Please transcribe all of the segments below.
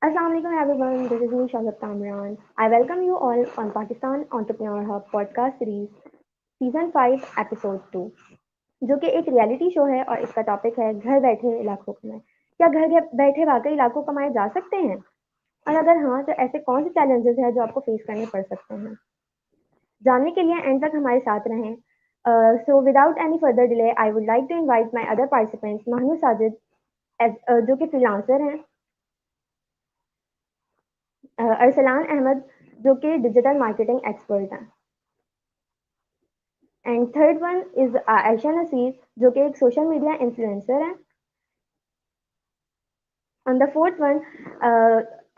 Assalamu alaikum everyone, this is me Shazad Kamran. I welcome you all on Pakistan Entrepreneur Hub podcast series season 5 episode 2 जो कि एक reality show है और इसका topic है घर बैठे लाखों कमाए। क्या बैठे वाकई लाखों कमाए जा सकते हैं? और अगर हाँ तो ऐसे कौन से चैलेंजेस हैं जो आपको फेस करने पड़ सकते हैं? जानने के लिए एंड तक हमारे साथ रहें। So without any further delay I would like to invite my other participants Mahnoor Sajid जो कि फ्रीलांसर हैं, अरसलान अहमद जो कि डिजिटल मार्केटिंग एक्सपर्ट हैं, and third one is Ayesha Naseer जो कि एक सोशल मीडिया इन्फ्लुएंसर है, and the fourth one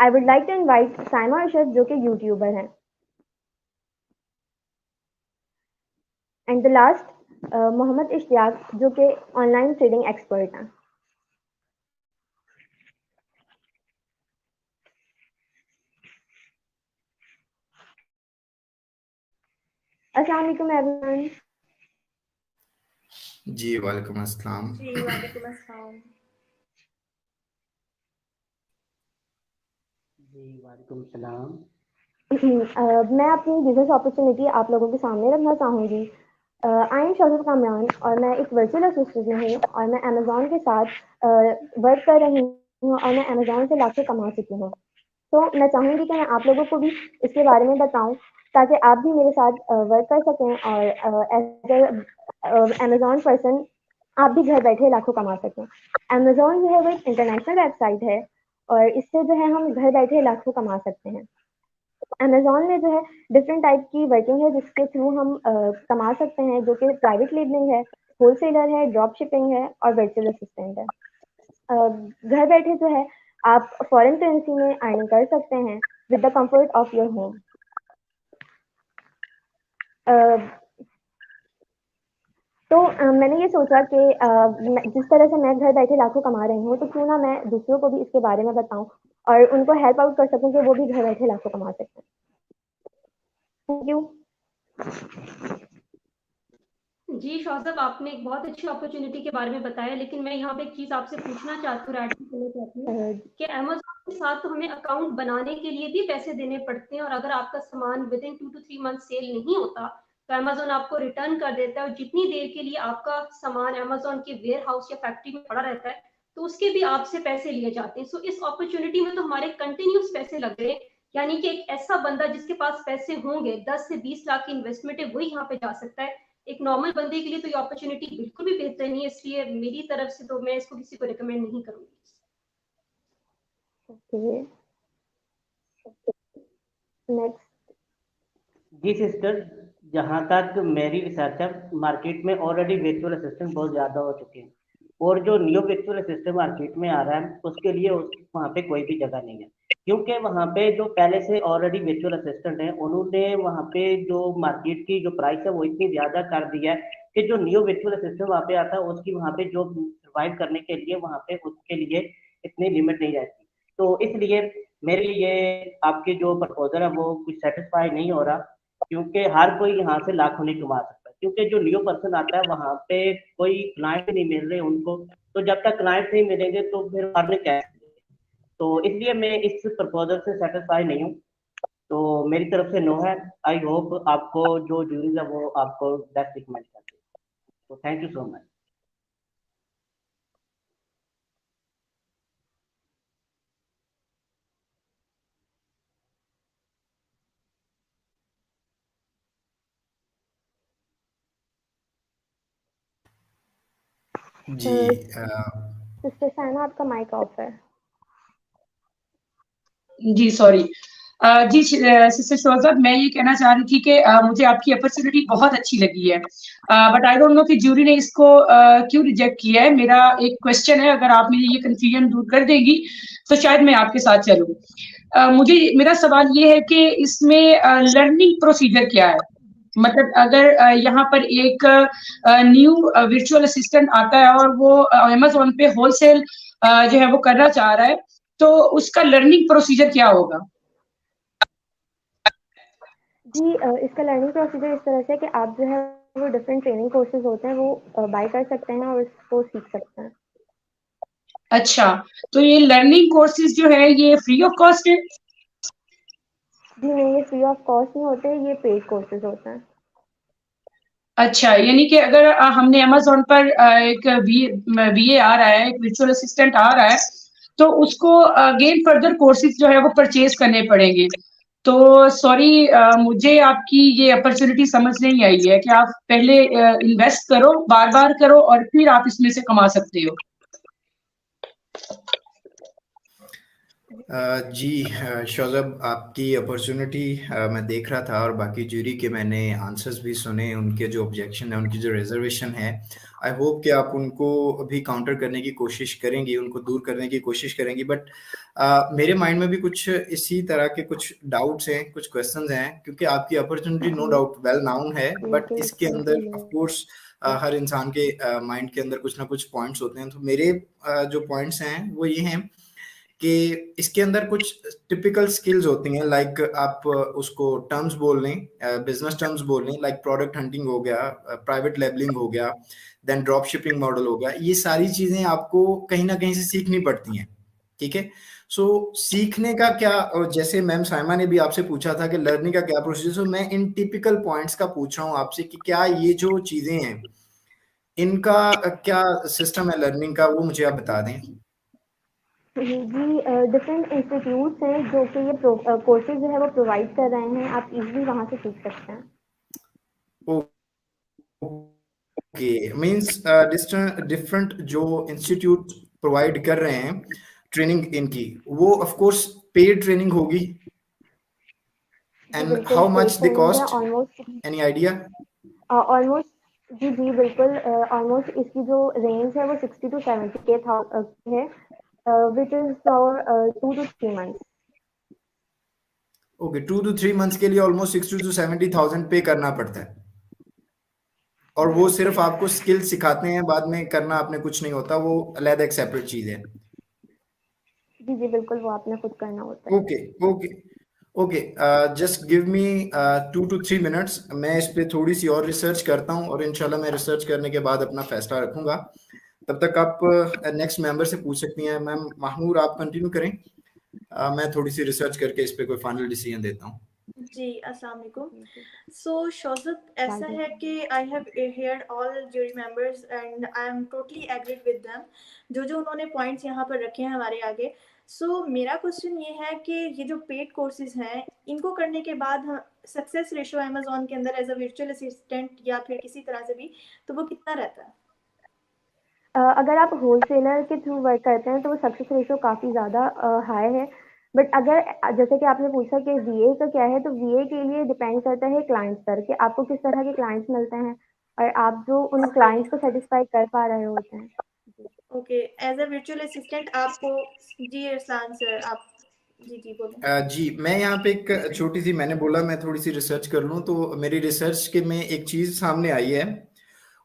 I would like to invite Saima Arshad जो कि यूट्यूबर हैं, and the last Mohammad Ishtiaq जो कि ऑनलाइन ट्रेडिंग एक्सपर्ट हैं। अस्सलाम वालेकुम एवरीवन। जी वालेकुम अस्सलाम। जी वालेकुम अस्सलाम। जी वालेकुम सलाम। मैं अपनी बिजनेस अपॉर्चुनिटी आप लोगों के सामने रखना चाहूँगी। आई एम शौकत कामरान और मैं एक वर्चुअल असिस्टेंट हूँ और मैं अमेज़ॉन के साथ वर्क कर रही हूँ और मैं अमेज़ॉन से लाखों कमा चुकी हूँ। तो मैं चाहूँगी कि मैं आप लोगों को भी इसके बारे में बताऊँ ताकि आप भी मेरे साथ वर्क कर सकें और एज अमेज़ॉन पर्सन आप भी घर बैठे लाखों कमा सकें। अमेज़ॉन जो है वो एक इंटरनेशनल वेबसाइट है और इससे जो है हम घर बैठे लाखों कमा सकते हैं। अमेज़न में जो है डिफरेंट टाइप की वर्किंग है जिसके थ्रू हम कमा सकते हैं, जो कि प्राइवेट लेबलिंग है, होलसेलर है, ड्रॉप शिपिंग है और वर्चुअल असिस्टेंट है। घर बैठे जो है आप फॉरेन करेंसी में अर्निंग कर सकते हैं with the comfort of your home. तो मैंने ये सोचा कि जिस तरह से मैं घर बैठे लाखों कमा रही हूँ तो क्यों ना मैं दूसरों को भी इसके बारे में बताऊं और उनको हेल्प आउट कर सकूं कि वो भी घर बैठे लाखों कमा सकते हैं। Thank you. जी शौसब, आपने एक बहुत अच्छी अपॉर्चुनिटी के बारे में बताया, लेकिन मैं यहाँ पे एक चीज़ आपसे पूछना चाहती हूँ, ऐड करना चाहती हूँ कि अमेज़न के साथ तो हमें अकाउंट बनाने के लिए भी पैसे देने पड़ते हैं और अगर आपका सामान within 2 to 3 month sale नहीं होता तो अमेज़न आपको रिटर्न कर देता है और जितनी देर के लिए आपका सामान अमेज़न के वेयर हाउस या फैक्ट्री में पड़ा रहता है तो उसके भी आपसे पैसे लिए जाते हैं। सो इस अपॉर्चुनिटी में तो हमारे कंटिन्यूस पैसे लग रहे हैं, यानी कि एक ऐसा बंदा जिसके पास पैसे होंगे 10 से 20 लाख की इन्वेस्टमेंट है वही यहाँ पे जा सकता है। एक नॉर्मल बंदे के लिए तो ये अपॉर्चुनिटी बिल्कुल भी बेहतर नहीं है, इसलिए मेरी तरफ से तो मैं इसको किसी को रिकमेंड नहीं करूंगी। Okay, next. जी सिस्टर, जहाँ तक मेरी रिसर्च है, मार्केट में ऑलरेडी वर्चुअल असिस्टेंट बहुत ज़्यादा हो चुके हैं और जो न्यू वर्चुअल असिस्टेंट मार्केट में आ रहा है उसके लिए वहाँ पे कोई भी जगह नहीं है, क्योंकि वहाँ पे जो पहले से ऑलरेडी वर्चुअल असिस्टेंट हैं उन्होंने वहाँ पे जो मार्केट की जो प्राइस है वो इतनी ज़्यादा कर दी है कि जो न्यू वर्चुअल असिस्टेंट वहाँ पे आता है उसकी वहाँ पे जो सर्वाइव करने के लिए वहाँ पे उसके लिए इतनी लिमिट नहीं रहती। तो इसलिए मेरे लिए आपके जो प्रपोजल है वो कुछ सेटिस्फाई नहीं हो रहा, क्योंकि हर कोई यहाँ से लाखों नहीं कमा सकता, क्योंकि जो न्यू पर्सन आता है वहाँ पे कोई क्लाइंट नहीं मिल रहे उनको, तो जब तक क्लाइंट नहीं मिलेंगे तो फिर अर्निंग कैसे? तो इसलिए मैं इस प्रपोजल से सेटिस्फाई नहीं हूँ, तो मेरी तरफ से नो है। आई होप आपको जो जूरीज है वो आपको बेस्ट रिकमेंड करते हैं। तो थैंक यू सो मच। जी सिस्टर साइमा आपका माइक ऑफ है। जी सॉरी। जी सिस्टर शोज़ब, मैं ये कहना चाह रही थी कि मुझे आपकी अपॉर्चुनिटी बहुत अच्छी लगी है, बट आई डोंट नो कि जूरी ने इसको क्यों रिजेक्ट किया है। मेरा एक क्वेश्चन है, अगर आप मेरी ये कंफ्यूजन दूर कर देंगी तो शायद मैं आपके साथ चलूँ। मुझे मेरा सवाल ये है कि इसमें लर्निंग प्रोसीजर क्या है? मतलब अगर यहाँ पर एक न्यू वर्चुअल असिस्टेंट आता है और वो अमेज़न पे होलसेल जो है वो करना चाह रहा है, तो उसका लर्निंग प्रोसीजर क्या होगा? जी इसका लर्निंग प्रोसीजर इस तरह से कि आप जो है वो डिफरेंट ट्रेनिंग कोर्सेज होते हैं वो बाय कर सकते हैं और उसको सीख सकते हैं। अच्छा, तो ये लर्निंग कोर्सेज जो है ये फ्री ऑफ कॉस्ट है? जी नहीं, ये फ्री ऑफ कॉस्ट नहीं होते, ये पेड कोर्सेज होते हैं। अच्छा, यानी कि अगर हमने अमेज़न पर एक वीए आ रहा है, एक वर्चुअल असिस्टेंट आ रहा है, तो उसको अगेन फर्दर कोर्सेज जो है वो परचेज करने पड़ेंगे। तो सॉरी, मुझे आपकी ये अपॉर्चुनिटी समझ नहीं आई है कि आप पहले इन्वेस्ट करो, बार-बार करो और फिर आप इसमें से कमा सकते हो। जी शौजब, आपकी अपॉर्चुनिटी मैं देख रहा था और बाकी जूरी के मैंने आंसर्स भी सुने, उनके जो ऑब्जेक्शन है, उनकी जो रिजर्वेशन है, आई होप कि आप उनको भी काउंटर करने की कोशिश करेंगी, उनको दूर करने की कोशिश करेंगी। बट मेरे माइंड में भी कुछ इसी तरह के कुछ डाउट्स हैं, कुछ क्वेश्चंस हैं, क्योंकि आपकी opportunity no doubt well known है, बट बिल्कुल इसके अंदर ऑफ कोर्स हर इंसान के माइंड के अंदर कुछ ना कुछ पॉइंट्स होते हैं। तो मेरे जो पॉइंट्स हैं वो ये हैं कि इसके अंदर कुछ टिपिकल स्किल्स होती हैं, लाइक आप उसको टर्म्स बोल लें, बिजनेस टर्म्स बोल लें, लाइक प्रोडक्ट हंटिंग हो गया, प्राइवेट लेबलिंग हो गया, देन ड्रॉप शिपिंग मॉडल हो गया। ये सारी चीजें आपको कहीं ना कहीं से सीखनी पड़ती हैं, ठीक है। सो सीखने का क्या, और जैसे मैम साइमा ने भी आपसे पूछा था कि लर्निंग का क्या प्रोसीजर, सो मैं इन टिपिकल पॉइंट्स का पूछ रहा हूँ आपसे कि क्या ये जो चीजें हैं इनका क्या सिस्टम है लर्निंग का, वो मुझे आप बता दें। जी, डिफरेंट इंस्टीट्यूट्स हैं जो कि ये कोर्सेज जो है वो प्रोवाइड कर रहे हैं, आप इजीली वहाँ से सीख सकते हैं। ओके, मींस डिफरेंट जो इंस्टीट्यूट प्रोवाइड कर रहे हैं ट्रेनिंग इनकी, वो ऑफ कोर्स पेड ट्रेनिंग होगी। जी एंड बिल्कुल, how paid much they training है cost, almost. Any idea? Almost जी जी बिल्कुल, ऑलमोस्ट इसकी जो रेंज है वो 60 to 70 के है, which is for 2 to 3 months। Okay, 2 to 3 months के लिए ऑलमोस्ट 60 to 70 थाउजेंड पे करना पड़ता है, और वो बिल्कुल। सिर्फ आपको स्किल सिखाते हैं, बाद में करना आपने कुछ नहीं होता, वो अलग एक सेपरेट चीज है। जी जी बिल्कुल, वो आपने खुद करना होता है। Okay okay okay, just give me 2 to 3 minutes, मैं इस पे थोड़ी सी और रिसर्च करता हूँ, और इंशाल्लाह मैं रिसर्च करने के बाद अपना फैसला रखूंगा। तब तक आप नेक्स्ट मेंबर से पूछ सकती हैं। मैम माहनूर, आप कंटिन्यू करें, मैं थोड़ी सी रिसर्च करके इस पे कोई फाइनल डिसीजन देता हूँ। जी, अस्सलाम वालेकुम। सो शौज़ब, ऐसा है वालेकुम। कि I have heard all jury members and I am totally agreed with them, जो जो उन्होंने पॉइंट्स यहाँ पर रखे हैं हमारे आगे। सो मेरा क्वेश्चन ये है कि ये जो पेड कोर्सेज हैं, इनको करने के बाद सक्सेस रेशो अमेज़न के अंदर एज अ वर्चुअल असिस्टेंट या फिर किसी तरह से भी, तो वो कितना रहता है? अगर आप होलसेलर के थ्रू वर्क करते हैं तो वो सक्सेस रेशो काफ़ी ज़्यादा हाई है। बट अगर जैसे कि आपने पूछा कि वीए का क्या है, तो वीए के लिए डिपेंड करता है क्लाइंट्स पर कि आपको किस तरह के क्लाइंट्स मिलते हैं और आप जो उन क्लाइंट्स को सेटिस्फाई कर पा रहे होते हैं। Okay, as a virtual assistant आपको, जी अरसलान सर आप, जी जी बोलें। जी, मैं यहाँ पे एक छोटी सी, मैंने बोला मैं थोड़ी सी रिसर्च कर लूँ, तो मेरी रिसर्च के में एक चीज सामने आई है,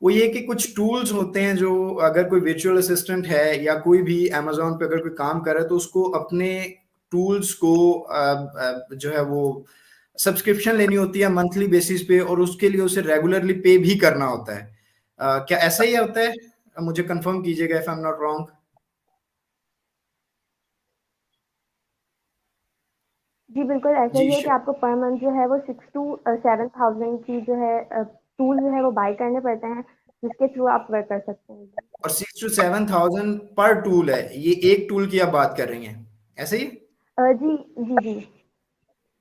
वो ये कि कुछ टूल्स होते हैं जो, अगर कोई वर्चुअल असिस्टेंट है या कोई भी अमेजोन पे अगर कोई काम कर रहा है, तो उसको अपने टूल्स को जो है वो सब्सक्रिप्शन लेनी होती है मंथली बेसिस पे, और उसके लिए उसे रेगुलरली पे भी करना होता है। क्या ऐसा ही होता है? मुझे कंफर्म कीजिएगा if I am not wrong. जी बिल्कुल, ऐसा जी ही है कि आपको पर मंथ जो है वो 6 to 7 thousand की जो है टूल जो है वो बाय करने पड़ते हैं, जिसके थ्रू आप वर्क कर सकते हैं। और 6 to 7 थाउजेंड पर टूल है, ये एक टूल की आप बात कर रही हैं, ऐसे ही? जी जी जी।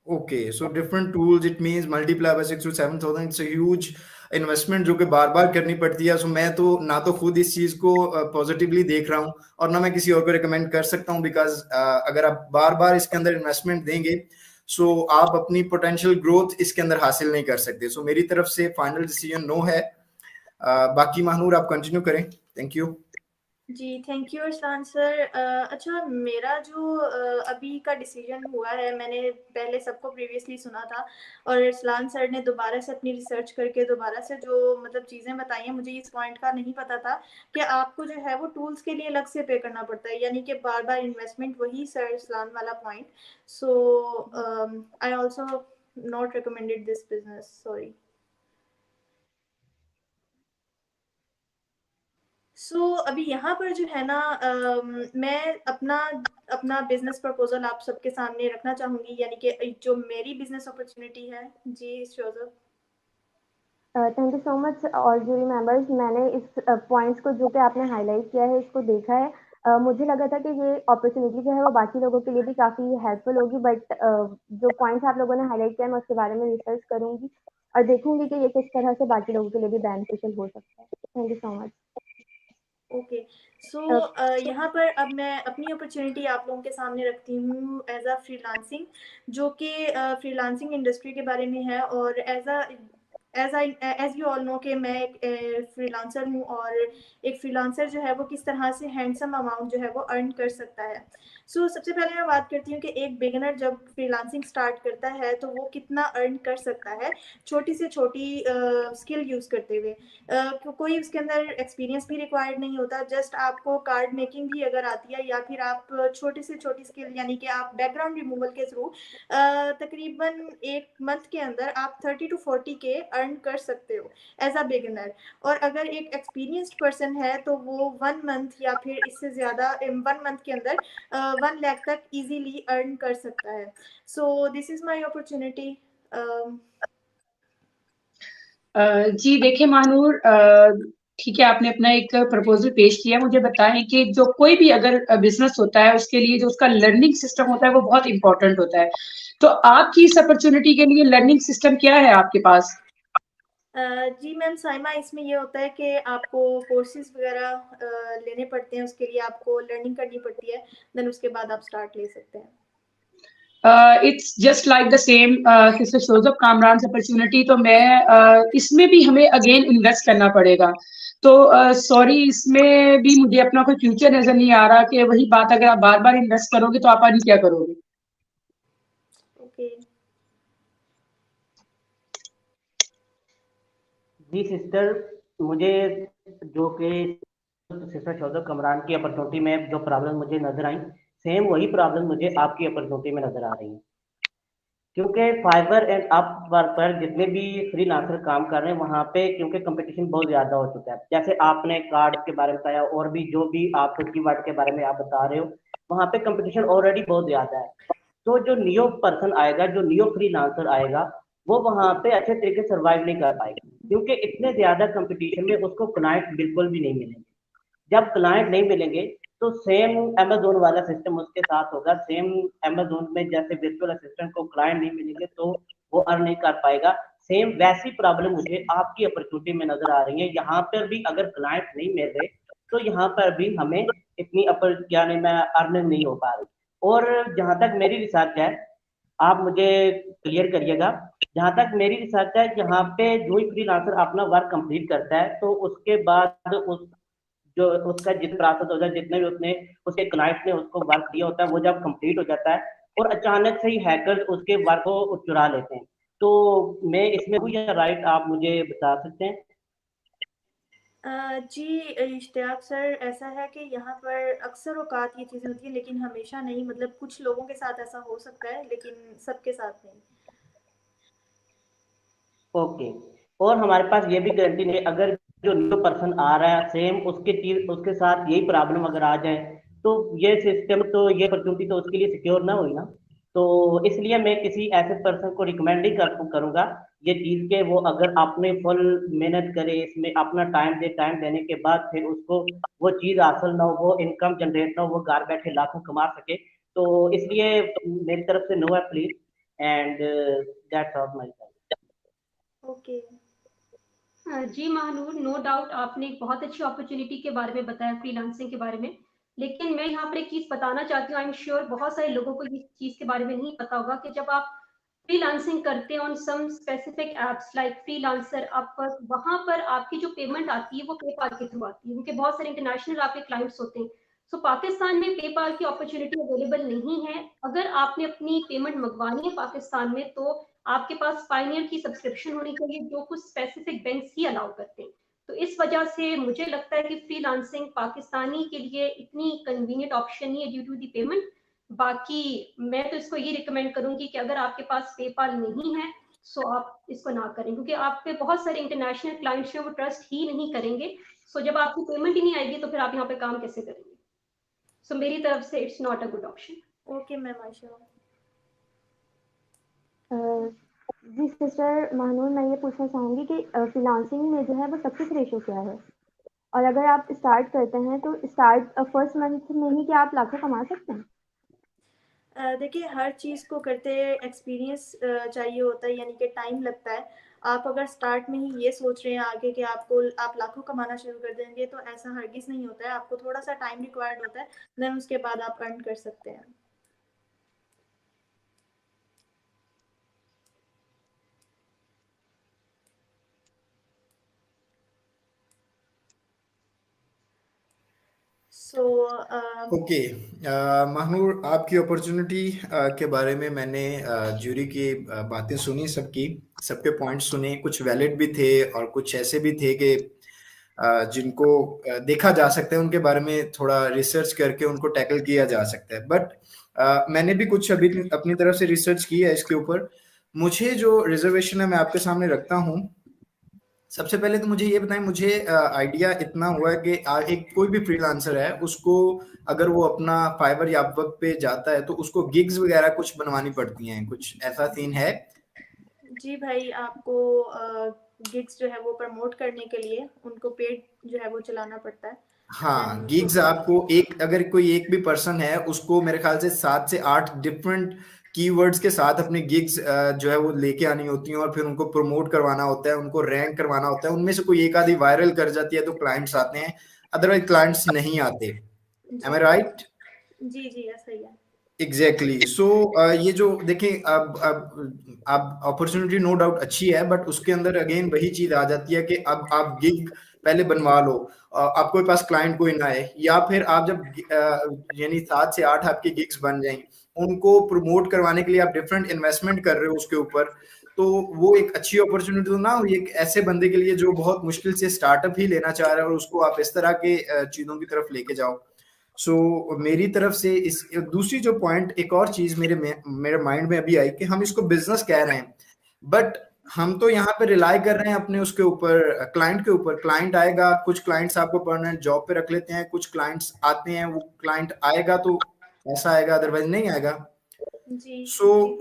Okay, so different tools, it means multiply by 6 to 7 thousand, it's a huge investment जो कि बार बार करनी पड़ती है। सो मैं तो ना तो खुद इस चीज को पॉजिटिवली देख रहा हूँ, और ना मैं किसी और को रिकमेंड कर सकता हूँ, बिकॉज अगर आप बार बार इसके अंदर इन्वेस्टमेंट देंगे, सो आप अपनी पोटेंशियल ग्रोथ इसके अंदर हासिल नहीं कर सकते। सो मेरी तरफ से फाइनल डिसीजन नो है। बाकी महानूर आप कंटिन्यू करें, थैंक यू। जी, थैंक यू अरसलान सर। अच्छा, मेरा जो अभी का डिसीजन हुआ है, मैंने पहले सबको प्रीवियसली सुना था और अरसलान सर ने दोबारा से अपनी रिसर्च करके दोबारा से जो मतलब चीज़ें बताई हैं, मुझे इस पॉइंट का नहीं पता था कि आपको जो है वो टूल्स के लिए अलग से पे करना पड़ता है, यानी कि बार बार इन्वेस्टमेंट, वही सर अरसलान वाला point. So I also not recommended this business, sorry. सो अभी यहाँ पर जो है ना मैं अपना बिजनेस प्रपोजल आप सबके सामने रखना चाहूंगी, यानी कि जो मेरी बिजनेस अपॉर्चुनिटी है। जी Shozab. Thank you so much all jury members. मैंने इस पॉइंट्स को जो कि आपने हाईलाइट किया है इसको देखा है। मुझे लगा था कि ये अपॉर्चुनिटी जो है वो बाकी लोगों के लिए भी काफ़ी हेल्पफुल होगी, बट जो पॉइंट्स आप लोगों ने हाईलाइट किया मैं उसके बारे में रिसर्च करूंगी और देखूंगी कि ये किस तरह से बाकी लोगों के लिए भी बेनिफिशियल हो सकता है। Thank you so much. Okay so यहाँ पर अब मैं अपनी अपॉर्चुनिटी आप लोगों के सामने रखती हूँ एज अ फ्रीलांसिंग, जो कि फ्रीलांसिंग इंडस्ट्री के बारे में है। और एज यू ऑल नो कि मैं एक फ्रीलांसर हूँ, और एक फ्रीलांसर जो है वो किस तरह से हैंडसम अमाउंट जो है वो अर्न कर सकता है। सो सबसे पहले मैं बात करती हूँ कि एक बिगिनर जब फ्रीलांसिंग स्टार्ट करता है तो वो कितना अर्न कर सकता है छोटी से छोटी स्किल यूज़ करते हुए। कोई उसके अंदर एक्सपीरियंस भी रिक्वायर्ड नहीं होता, जस्ट आपको कार्ड मेकिंग भी अगर आती है, या फिर आप छोटी से छोटी स्किल यानी कि आप बैकग्राउंड रिमूवल के थ्रू तकरीबन एक मंथ के अंदर आप 30 to 40 के अर्न कर सकते हो एज अ बिगिनर। और अगर एक एक्सपीरियंस्ड पर्सन है तो वो 1 मंथ या फिर इससे ज़्यादा 1 मंथ के अंदर 1 लाख तक इजीली अर्न कर सकता है। So this is my opportunity. जी देखिए महानूर, ठीक है, आपने अपना एक प्रपोजल पेश किया। मुझे बताएं कि जो कोई भी अगर बिजनेस होता है उसके लिए जो उसका लर्निंग सिस्टम होता है वो बहुत इंपॉर्टेंट होता है। तो आपकी इस अपॉर्चुनिटी के लिए लर्निंग सिस्टम क्या है आपके पास? जी मैम साइमा, इसमें ये होता है कि आपको कोर्सेज वगैरह लेने पड़ते हैं, उसके लिए आपको लर्निंग करनी पड़ती है, देन उसके बाद आप स्टार्ट ले सकते हैं। It's just like the same sister Shozab Kamran opportunity. तो मैं इसमें भी हमें अगेन इन्वेस्ट करना पड़ेगा। तो सॉरी, इसमें भी मुझे अपना कोई फ्यूचर नजर नहीं आ रहा कि वही बात अगर आप बार बार इन्वेस्ट करोगे तो आप आगे क्या करोगे? ओके जी सिस्टर, मुझे जो कि सिस्टर शोजब कामरान की अपॉर्चुनिटी में जो प्रॉब्लम मुझे नजर आई, सेम वही प्रॉब्लम मुझे आपकी अपॉर्चुनिटी में नजर आ रही है। क्योंकि फाइबर एंड अपवर्क पर जितने भी फ्रीलांसर काम कर रहे हैं वहाँ पे क्योंकि कंपटीशन बहुत ज़्यादा हो चुका है। जैसे आपने कार्ड के बारे में बताया और भी जो भी आप कीवर्ड के बारे में आप बता रहे हो, वहाँ पे कंपटीशन ऑलरेडी बहुत ज़्यादा है। तो जो न्यू पर्सन आएगा, जो न्यू फ्रीलांसर आएगा, वो वहाँ पे अच्छे तरीके से सर्वाइव नहीं कर पाएगा, क्योंकि इतने ज़्यादा कंपटीशन में उसको क्लाइंट बिल्कुल भी नहीं मिलेंगे। जब क्लाइंट नहीं मिलेंगे तो सेम अमेजोन वाला सिस्टम उसके साथ होगा। सेम अमेजोन में जैसे वर्चुअल असिस्टेंट को क्लाइंट नहीं मिलेंगे तो वो अर्न नहीं कर पाएगा, सेम वैसी प्रॉब्लम मुझे आपकी अपॉर्चुनिटी में नजर आ रही है। यहाँ पर भी अगर क्लाइंट नहीं मिल रहे तो यहाँ पर भी हमें इतनी क्या नहीं, मैं अर्निंग नहीं हो पा रही। और जहाँ तक मेरी रिसर्च है, आप मुझे क्लियर करिएगा, जहाँ तक मेरी रिसर्च है, यहाँ पे जो ही फ्रीलांसर अपना वर्क कंप्लीट करता है तो उसके बाद उस जो उसका जितना प्रोसेस होता है, जितने भी उसने उसके क्लाइंट ने उसको वर्क दिया होता है, वो जब कंप्लीट हो जाता है और अचानक से ही हैकर्स उसके वर्क को चुरा लेते हैं। तो मैं इसमें हूँ या राइट, आप मुझे बता सकते हैं? जी इश्तियाक सर, ऐसा है कि यहाँ पर अक्सर औकात ये चीज़ें होती हैं, लेकिन हमेशा नहीं। मतलब कुछ लोगों के साथ ऐसा हो सकता है, लेकिन सबके साथ नहीं। ओके। और हमारे पास ये भी गारंटी नहीं, अगर जो न्यू पर्सन आ रहा है सेम उसके चीज उसके साथ यही प्रॉब्लम अगर आ जाए तो ये सिस्टम तो ये अपॉर्चुनिटी तो उसके लिए सिक्योर ना हुई ना। तो इसलिए मैं किसी ऐसे पर्सन को रिकमेंड नहीं करूंगा ये चीज के वो अगर आपने फुल मेहनत करे, इसमें अपना टाइम दे, टाइम देने के बाद फिर उसको वो चीज हासिल ना हो, वो इनकम जनरेट ना हो, वो घर बैठे लाखों कमा सके। तो इसलिए मेरी तरफ से नो है please, and that's all my side. Okay जी महानूर, नो डाउट आपने एक बहुत अच्छी अपॉर्चुनिटी के बारे में बताया, फ्रीलांसिंग के बारे में। लेकिन मैं यहाँ पर एक चीज़ बताना चाहती हूँ, आई एम श्योर बहुत सारे लोगों को इस चीज़ के बारे में नहीं पता होगा कि जब आप फ्रीलांसिंग करते हैं on some specific apps like Freelancer, Upwork, वहाँ पर आपकी जो पेमेंट आती है वो पेपाल के थ्रू आती है, क्योंकि बहुत सारे इंटरनेशनल आपके क्लाइंट्स होते हैं। सो पाकिस्तान में पेपाल की अपॉर्चुनिटी अवेलेबल नहीं है। अगर आपने अपनी पेमेंट मंगवानी है पाकिस्तान में तो आपके पास पायनियर की सब्सक्रिप्शन होनी चाहिए, जो कुछ स्पेसिफिक बैंक्स ही अलाउ करते हैं। तो इस वजह से मुझे लगता है कि फ्रीलांसिंग पाकिस्तानी के लिए इतनी कन्वीनियंट ऑप्शन नहीं है ड्यू टू दी पेमेंट। बाकी मैं तो इसको ये रिकमेंड करूंगी कि अगर आपके पास पेपाल नहीं है सो आप इसको ना करें, क्योंकि आप पे बहुत सारे इंटरनेशनल क्लाइंट्स हैं वो ट्रस्ट ही नहीं करेंगे सो जब आपको पेमेंट ही नहीं आएगी तो फिर आप यहाँ पे काम कैसे करेंगे? सो मेरी तरफ से it's not a good option. Okay ma'am Ayesha. जी सिस्टर महानूर, मैं ये पूछना चाहूँगी कि फ्रीलांसिंग में जो है वो सक्सेस रेशो क्या है, और अगर आप स्टार्ट करते हैं तो स्टार्ट फर्स्ट मंथ में ही क्या आप लाखों कमा सकते हैं? देखिए हर चीज़ को करते एक्सपीरियंस चाहिए होता है, यानी कि टाइम लगता है। आप अगर स्टार्ट में ही ये सोच रहे हैं आगे कि आप लाखों कमाना शुरू कर देंगे, तो ऐसा हरगिज़ नहीं होता है। आपको थोड़ा सा टाइम रिक्वायर्ड होता है, देन उसके बाद आप अर्न कर सकते हैं। ओके महानूर, आपकी अपॉर्चुनिटी के बारे में मैंने ज्यूरी की बातें सुनी, सबके पॉइंट्स सुने। कुछ वैलिड भी थे और कुछ ऐसे भी थे कि जिनको देखा जा सकता है, उनके बारे में थोड़ा रिसर्च करके उनको टैकल किया जा सकता है। बट मैंने भी कुछ अभी अपनी तरफ से रिसर्च की है इसके ऊपर। मुझे जो रिजर्वेशन है मैं आपके सामने रखता हूँ। सबसे पहले तो मुझे ये बताएं, मुझे आइडिया इतना हुआ है कि एक कोई भी फ्रीलांसर है, उसको अगर वो अपना फाइवर या अपवर्क पे जाता है तो उसको गिग्स वगैरह कुछ बनवानी पड़ती हैं, कुछ ऐसा सीन है? जी भाई, आपको गिग्स जो है वो प्रमोट करने के लिए उनको पेड जो है वो चलाना पड़ता है। हाँ, गिग्स आपको अगर कोई एक भी पर्सन है उसको मेरे ख्याल से 7 से 8 डिफरेंट कीवर्ड्स के साथ अपने गिग्स जो है वो लेके आनी होती हैं, और फिर उनको प्रमोट करवाना होता है, उनको रैंक करवाना होता है। उनमें से कोई एक आधी वायरल कर जाती है तो क्लाइंट्स आते हैं, अदरवाइज क्लाइंट्स नहीं आते। एम आई राइट? जी जी ऐसा ही है। एग्जैक्टली। सो ये जो देखें, अब अपॉर्चुनिटी नो डाउट अच्छी है, बट उसके अंदर अगेन वही चीज आ जाती है कि अब आप गिग पहले बनवा लो, आपके पास क्लाइंट कोई ना आए, या फिर आप जब यानी 7 से 8 आपके गिग्स बन जाएं, उनको प्रमोट करवाने के लिए आप डिफरेंट इन्वेस्टमेंट कर रहे हो उसके ऊपर, तो वो एक अच्छी अपॉर्चुनिटी तो ना हो एक ऐसे बंदे के लिए जो बहुत मुश्किल से स्टार्टअप ही लेना चाह रहा है, और उसको आप इस तरह के चीजों की तरफ लेके जाओ। मेरी तरफ से इस दूसरी जो पॉइंट, एक और चीज मेरे माइंड में अभी आई कि हम इसको बिजनेस कह रहे हैं, बट हम तो यहाँ पे रिलाई कर रहे हैं अपने उसके ऊपर, क्लाइंट के ऊपर। क्लाइंट आएगा, कुछ क्लाइंट्स आपको परमानेंट जॉब पे रख लेते हैं, कुछ क्लाइंट्स आते हैं, वो क्लाइंट आएगा तो ऐसा आएगा, अदरवाइज नहीं आएगा।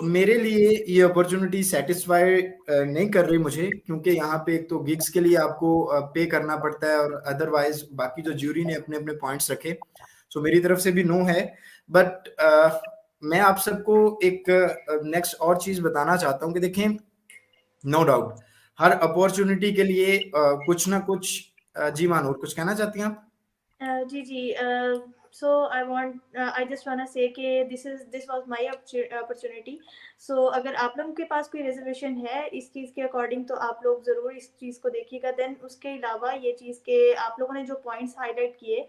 मेरे लिए ये अपॉर्चुनिटी सेटिस्फाई नहीं कर रही मुझे, क्योंकि यहाँ पे एक तो गिग्स के लिए आपको पे करना पड़ता है, और अदरवाइज बाकी जो ज्यूरी ने अपने अपने पॉइंट्स रखे, मेरी तरफ से भी नो है। बट मैं आप सबको एक नेक्स्ट और चीज बताना चाहता हूँ कि देखें, नो डाउट हर अपॉर्चुनिटी के लिए कुछ ना कुछ जी मानूर, कुछ कहना चाहती हैं आप? जी जी सो आई जस्ट वांट टू से कि दिस वाज माय अपॉर्चुनिटी। सो अगर आप लोगों के पास कोई रिजर्वेशन है इस चीज़ के अकॉर्डिंग, तो आप लोग ज़रूर इस चीज़ को देखिएगा। देन उसके अलावा ये चीज़ के आप लोगों ने जो पॉइंट्स हाईलाइट किए,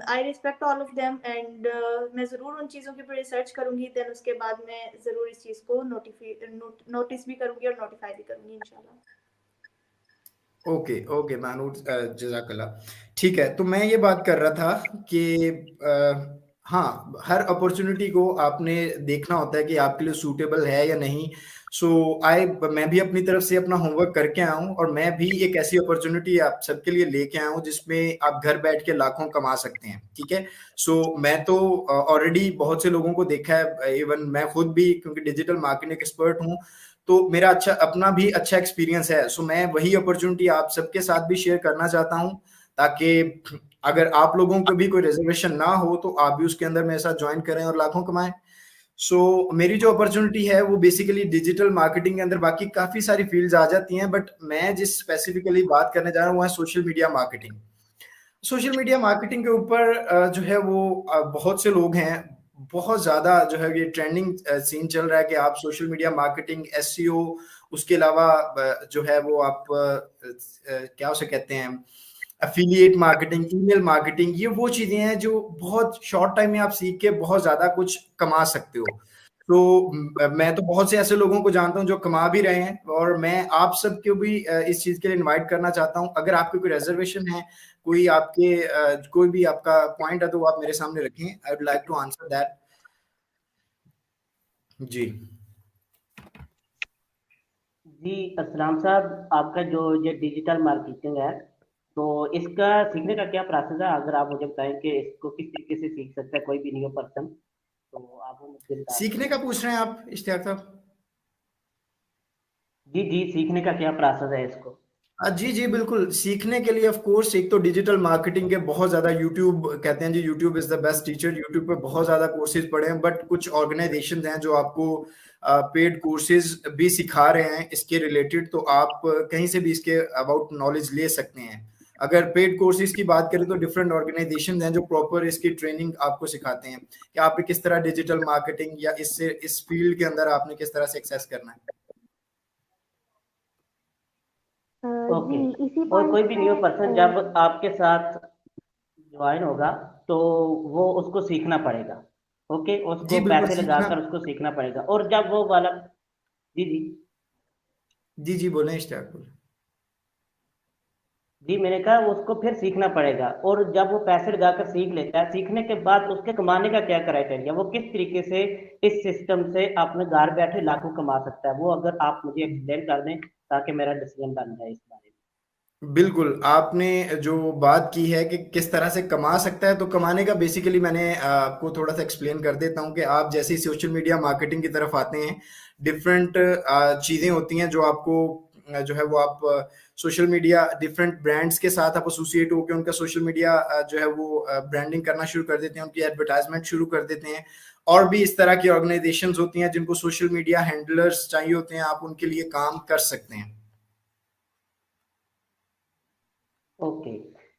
I respect all of them, and मैं ज़रूर उन चीज़ों के ऊपर रिसर्च करूँगी। देन उसके बाद मैं ज़रूर इस चीज़ को नोटिस भी करूँगी और नोटिफाई भी करूँगी इंशाल्लाह। ओके ओके मानूर, जज़ाकल्लाह। ठीक है, तो मैं ये बात कर रहा था कि हाँ, हर अपॉर्चुनिटी को आपने देखना होता है कि आपके लिए सूटेबल है या नहीं। मैं भी अपनी तरफ से अपना होमवर्क करके आया हूँ, और मैं भी एक ऐसी अपॉर्चुनिटी आप सबके लिए लेके आया हूँ जिसमें आप घर बैठ के लाखों कमा सकते हैं। ठीक है, मैं तो ऑलरेडी बहुत से लोगों को देखा है, इवन मैं खुद भी, क्योंकि डिजिटल मार्केटिंग एक्सपर्ट हूँ, तो मेरा अपना भी अच्छा एक्सपीरियंस है। मैं वही अपॉर्चुनिटी आप सबके साथ भी शेयर करना चाहता हूं, ताकि अगर आप लोगों को भी कोई रिजर्वेशन ना हो तो आप भी उसके अंदर मेरे साथ ज्वाइन करें और लाखों कमाएं। मेरी जो अपॉर्चुनिटी है वो बेसिकली डिजिटल मार्केटिंग के अंदर, बाकी काफी सारी फील्ड्स आ जाती हैं, बट मैं जिस स्पेसिफिकली बात करने जा रहा हूँ वो है social media marketing. Social media marketing के ऊपर जो है वो बहुत से लोग हैं, बहुत ज्यादा जो है ये ट्रेंडिंग सीन चल रहा है कि आप सोशल मीडिया मार्केटिंग, एसईओ, उसके अलावा जो है वो आप क्या उसे कहते हैं, एफिलिएट मार्केटिंग, ईमेल मार्केटिंग, ये वो चीजें हैं जो बहुत शॉर्ट टाइम में आप सीख के बहुत ज्यादा कुछ कमा सकते हो। मैं तो बहुत से ऐसे लोगों को जानता हूं जो कमा भी रहे हैं, और मैं आप सबको भी इस चीज के लिए इनवाइट करना चाहता हूं। अगर आपकी कोई रिजर्वेशन है, कोई भी आपका पॉइंट है, तो वो आप मेरे सामने रखें। I would like to answer that. जी जी अस्सलाम साहब, आपका जो ये डिजिटल मार्केटिंग है तो इसका सीखने का क्या प्रोसेस है, अगर आप मुझे बताएं कि इसको किस तरीके से सीख सकता है कोई भी न्यू पर्सन, तो आप वो मुझे बता सीखने दें। का पूछ रहे हैं आप इश्तियाक साहब? जी जी, सीखने का क्या प्रोसेस है इसको? जी जी बिल्कुल, सीखने के लिए ऑफ कोर्स एक तो डिजिटल मार्केटिंग के बहुत ज़्यादा यूट्यूब कहते हैं जी, YouTube is the best teacher. YouTube पे बहुत ज़्यादा कोर्सेज पढ़े हैं, बट कुछ ऑर्गेनाइजेशंस हैं जो आपको पेड कोर्सेज भी सिखा रहे हैं इसके रिलेटेड, तो आप कहीं से भी इसके अबाउट नॉलेज ले सकते हैं। अगर पेड कोर्सेज की बात करें तो डिफरेंट ऑर्गेनाइजेशंस हैं जो प्रॉपर इसकी ट्रेनिंग आपको सिखाते हैं कि आपने किस तरह डिजिटल मार्केटिंग या इस फील्ड के अंदर आपने किस तरह से एक्सेस करना है। ओके। जी इसी और पॉइंट कोई भी न्यू पर्सन पे जब आपके साथ ज्वाइन होगा तो वो उसको सीखना पड़ेगा। ओके, जी उसको बिल्कुल पैसे सीखना। लगाकर उसको सीखना पड़ेगा, और जब वो वाला, जी जी जी जी बोलें इश्तियाक बोलें। जी, मैंने कहा उसको फिर सीखना पड़ेगा, और जब वो पैसे लगाकर सीख लेता है, सीखने के बाद उसके कमाने का क्या क्राइटेरिया, वो किस तरीके से इस सिस्टम से अपने घर बैठे लाखों कमा सकता है, वो अगर आप मुझे एक्सप्लेन कर दें ताकि मेरा डिसीजन बन जाए इस बारे में। बिल्कुल, आपने जो बात की है कि किस तरह से कमा सकता है, तो कमाने का बेसिकली मैंने आपको थोड़ा सा एक्सप्लेन कर देता हूँ कि आप जैसे ही सोशल मीडिया मार्केटिंग की तरफ आते हैं, डिफरेंट चीज़ें होती हैं जो आपको जो है वो आप सोशल मीडिया डिफरेंट ब्रांड्स के साथ आप एसोसिएट होकर उनका सोशल मीडिया जो है वो ब्रांडिंग करना शुरू कर देते हैं, उनकी एडवर्टाइजमेंट शुरू कर देते हैं। और भी इस तरह की ऑर्गेनाइजेशंस होती हैं जिनको सोशल मीडिया हैंडलर्स चाहिए होते हैं, आप उनके लिए काम कर सकते हैं। ओके,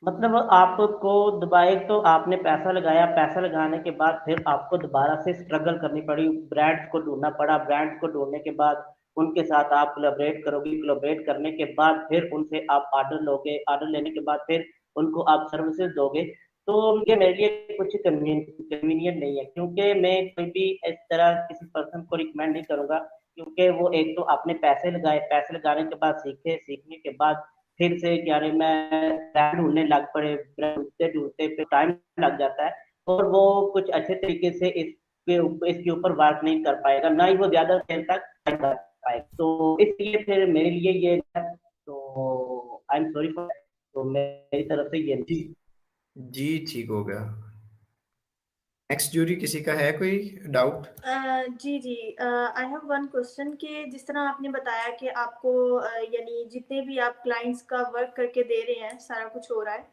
मतलब आपको दुबई तो आपने पैसा लगाया, पैसा लगाने के बाद फिर आपको दोबारा से स्ट्रगल करनी पड़ी, ब्रांड्स को ढूंढना पड़ा, ब्रांड्स को ढूंढने के बाद उनके साथ आप कोलैबोरेट करोगे, कोलैबोरेट करने के बाद फिर उनसे आप ऑर्डर लोगे, ऑर्डर लेने के बाद फिर उनको आप सर्विसेज दोगे। तो ये मेरे लिए कुछ कन्वीनियंट नहीं है, क्योंकि मैं कोई भी इस तरह किसी पर्सन को रिकमेंड नहीं करूंगा, क्योंकि वो एक तो आपने पैसे लगाए, पैसे लगाने के बाद सीखे, सीखने के बाद फिर से क्या रहे मैं ब्रांड ढूंढने लग पड़े, ब्रांड ढूंढते ढूंढते फिर टाइम लग जाता है, और वो कुछ अच्छे तरीके से इसके ऊपर वर्क नहीं कर पाएगा, ना ही वो ज्यादा देर तक कर पाएगा। तो इसलिए फिर मेरे लिए ये है, तो आई एम सॉरी फॉर, तो मेरी तरफ से ये। जी जी ठीक हो गया। नेक्स्ट ज्यूरी किसी का है कोई डाउट? जी जी, आई हैव वन क्वेश्चन कि जिस तरह आपने बताया कि आपको यानी जितने भी आप क्लाइंट्स का वर्क करके दे रहे हैं सारा कुछ हो रहा है,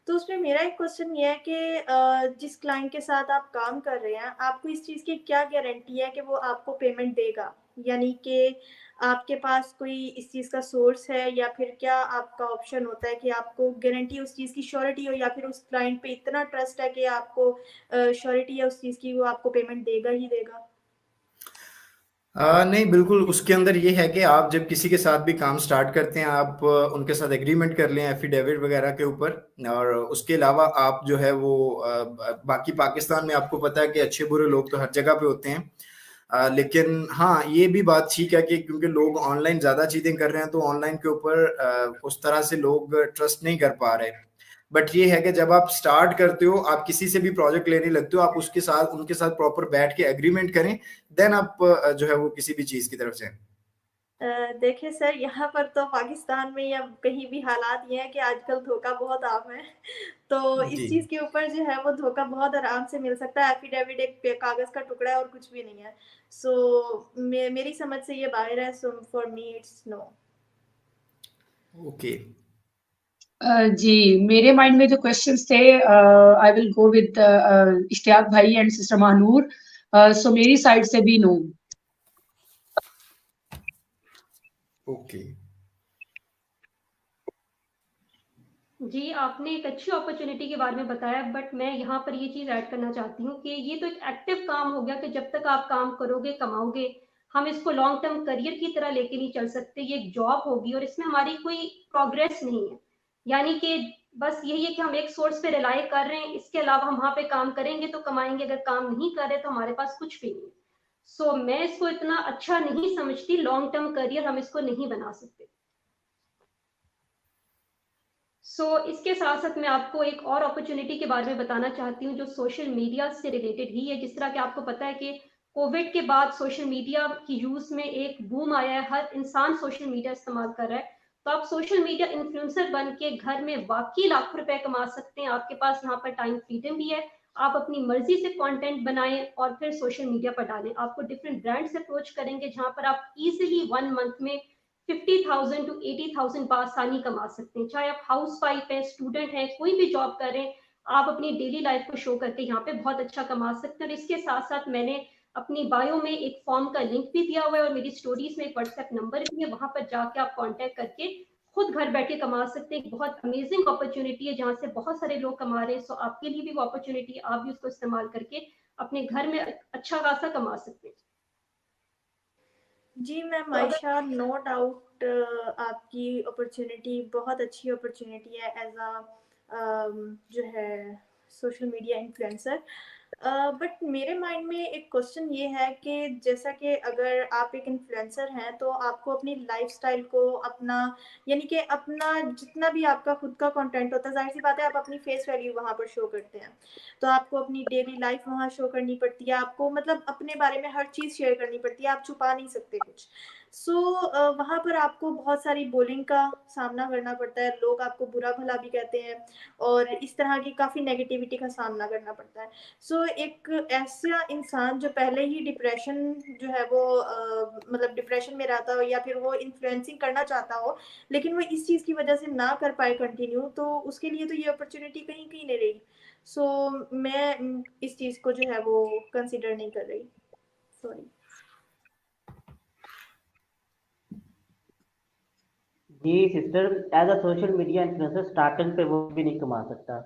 तो उसमें मेरा एक क्वेश्चन ये है कि जिस क्लाइंट के साथ आप काम कर रहे हैं, आपको इस चीज़ की क्या गारंटी है कि वो आपको पेमेंट देगा? यानी कि आपके पास कोई इस चीज़ का सोर्स है, या फिर क्या आपका ऑप्शन होता है कि आपको गारंटी उस चीज़ की श्योरिटी हो, या फिर उस क्लाइंट पे इतना ट्रस्ट है कि आपको श्योरिटी है उस चीज़ की, वो आपको पेमेंट देगा ही देगा? नहीं बिल्कुल, उसके अंदर ये है कि आप जब किसी के साथ भी काम स्टार्ट करते हैं, आप उनके साथ एग्रीमेंट कर लें एफिडेविट वगैरह के ऊपर। और उसके अलावा आप जो है वो बाकी पाकिस्तान में आपको पता है कि अच्छे बुरे लोग तो हर जगह पे होते हैं। लेकिन हाँ, ये भी बात ठीक है कि क्योंकि लोग ऑनलाइन ज़्यादा चीज़ें कर रहे हैं, तो ऑनलाइन के ऊपर उस तरह से लोग ट्रस्ट नहीं कर पा रहे। बट ये है कि जब आप स्टार्ट करते हो, आप किसी से भी प्रोजेक्ट लेने लगते हो, आप उसके साथ उनके साथ प्रॉपर बैठ के एग्रीमेंट करें, देन आप जो है वो किसी भी चीज़ की तरफ से। देखिए सर, यहाँ पर तो पाकिस्तान में या कहीं भी हालात ये हैं कि आजकल धोखा बहुत आम है। तो जी इस चीज़ के ऊपर जो है वो धोखा बहुत आराम से मिल सकता है। एफिडेविट एक कागज़ का टुकड़ा है और कुछ भी नहीं है। सो मेरी समझ से ये बाहर है, so for me it's no. Okay. जी, मेरे माइंड में जो क्वेश्चंस थे, I will go with Ishtiaq भाई एंड सिस्टर महानूर। सो मेरी साइड से भी नो। ओके जी, आपने एक अच्छी अपॉर्चुनिटी के बारे में बताया, बट मैं यहाँ पर ये चीज़ ऐड करना चाहती हूँ कि ये तो एक एक्टिव काम हो गया कि जब तक आप काम करोगे, कमाओगे, हम इसको लॉन्ग टर्म करियर की तरह लेके नहीं चल सकते। ये एक जॉब होगी और इसमें हमारी कोई प्रोग्रेस नहीं है। यानी कि बस यही है कि हम एक सोर्स पे रिलाई कर रहे हैं, इसके अलावा हम वहाँ पे काम करेंगे तो कमाएंगे, अगर काम नहीं कर रहे तो हमारे पास कुछ भी नहीं है। सो मैं इसको इतना अच्छा नहीं समझती, लॉन्ग टर्म करियर हम इसको नहीं बना सकते। इसके साथ साथ मैं आपको एक और अपॉर्चुनिटी के बारे में बताना चाहती हूँ जो सोशल मीडिया से रिलेटेड ही है। जिस तरह कि आपको पता है कि कोविड के बाद सोशल मीडिया की यूज में एक बूम आया है, हर इंसान सोशल मीडिया इस्तेमाल कर रहा है। तो आप सोशल मीडिया इन्फ्लुएंसर बन के घर में वाकई लाखों रुपए कमा सकते हैं। आपके पास यहाँ पर टाइम फ्रीडम भी है, आप अपनी मर्जी से कंटेंट बनाएं और फिर सोशल मीडिया पर डालें। आपको डिफरेंट ब्रांड्स अप्रोच करेंगे जहां पर आप इजीली 1 मंथ में 50,000 to 80,000 बासानी कमा सकते हैं। चाहे आप हाउस वाइफ हैं, स्टूडेंट हैं, कोई भी जॉब कर रहे हैं, आप अपनी डेली लाइफ को शो करके यहाँ पे बहुत अच्छा कमा सकते हैं। और इसके साथ साथ मैंने अपनी बायो में एक फॉर्म का लिंक भी दिया हुआ है और मेरी स्टोरीज में एक व्हाट्सएप नंबर भी है, वहां पर जाके आप कांटेक्ट करके खुद घर बैठे कमा सकते हैं। बहुत अमेजिंग अपॉर्चुनिटी है जहां से बहुत सारे लोग कमा रहे हैं। सो आपके लिए भी वो अपॉर्चुनिटी है, आप भी उसको इस्तेमाल करके अपने घर में अच्छा खासा कमा सकते हैं। जी मैम आयशा, नो डाउट आपकी अपॉर्चुनिटी बहुत अच्छी अपॉर्चुनिटी है एज अ जो है सोशल मीडिया इन्फ्लुएंसर। बट मेरे माइंड में एक क्वेश्चन ये है कि जैसा कि अगर आप एक इन्फ्लुएंसर हैं तो आपको अपनी लाइफस्टाइल को अपना यानी कि अपना जितना भी आपका खुद का कंटेंट होता है, जाहिर सी बात है आप अपनी फेस वैल्यू वहाँ पर शो करते हैं, तो आपको अपनी डेली लाइफ वहाँ शो करनी पड़ती है, आपको मतलब अपने बारे में हर चीज़ शेयर करनी पड़ती है, आप छुपा नहीं सकते कुछ। सो वहाँ पर आपको बहुत सारी बुलिंग का सामना करना पड़ता है, लोग आपको बुरा भला भी कहते हैं और इस तरह की काफ़ी नेगेटिविटी का सामना करना पड़ता है। सो एक ऐसा इंसान जो पहले ही डिप्रेशन जो है वो मतलब डिप्रेशन में रहता हो या फिर वो इन्फ्लुएंसिंग करना चाहता हो लेकिन वो इस चीज़ की वजह से ना कर पाए कंटिन्यू, तो उसके लिए तो ये अपॉर्चुनिटी कहीं कहीं नहीं रही। सो मैं इस चीज़ को जो है वो कंसिडर नहीं कर रही, सॉरी। जी sister, as a social media influencer starting पे वो भी नहीं कमा सकता,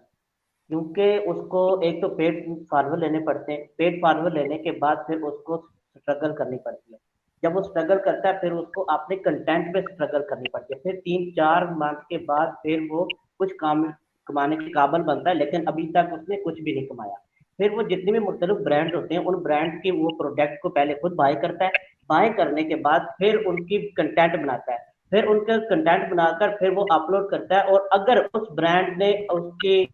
क्योंकि उसको एक तो पेड फॉलोअर लेने पड़ते हैं, पेड फॉलोअर लेने के बाद फिर उसको स्ट्रगल करनी पड़ती है। जब वो स्ट्रगल करता है फिर उसको अपने कंटेंट पे स्ट्रगल करनी पड़ती है, फिर 3-4 मंथ के बाद फिर वो कुछ काम कमाने के काबिल बनता है, लेकिन अभी तक उसने कुछ भी नहीं कमाया। फिर वो जितने भी मुख्तलिफ ब्रांड होते हैं उन ब्रांड के वो प्रोडक्ट को पहले खुद बाय करता है, बाय करने के बाद फिर उनकी कंटेंट बनाता है, फिर उनका कंटेंट बनाकर फिर वो अपलोड करता है, और अगर उस ब्रांड ने उसके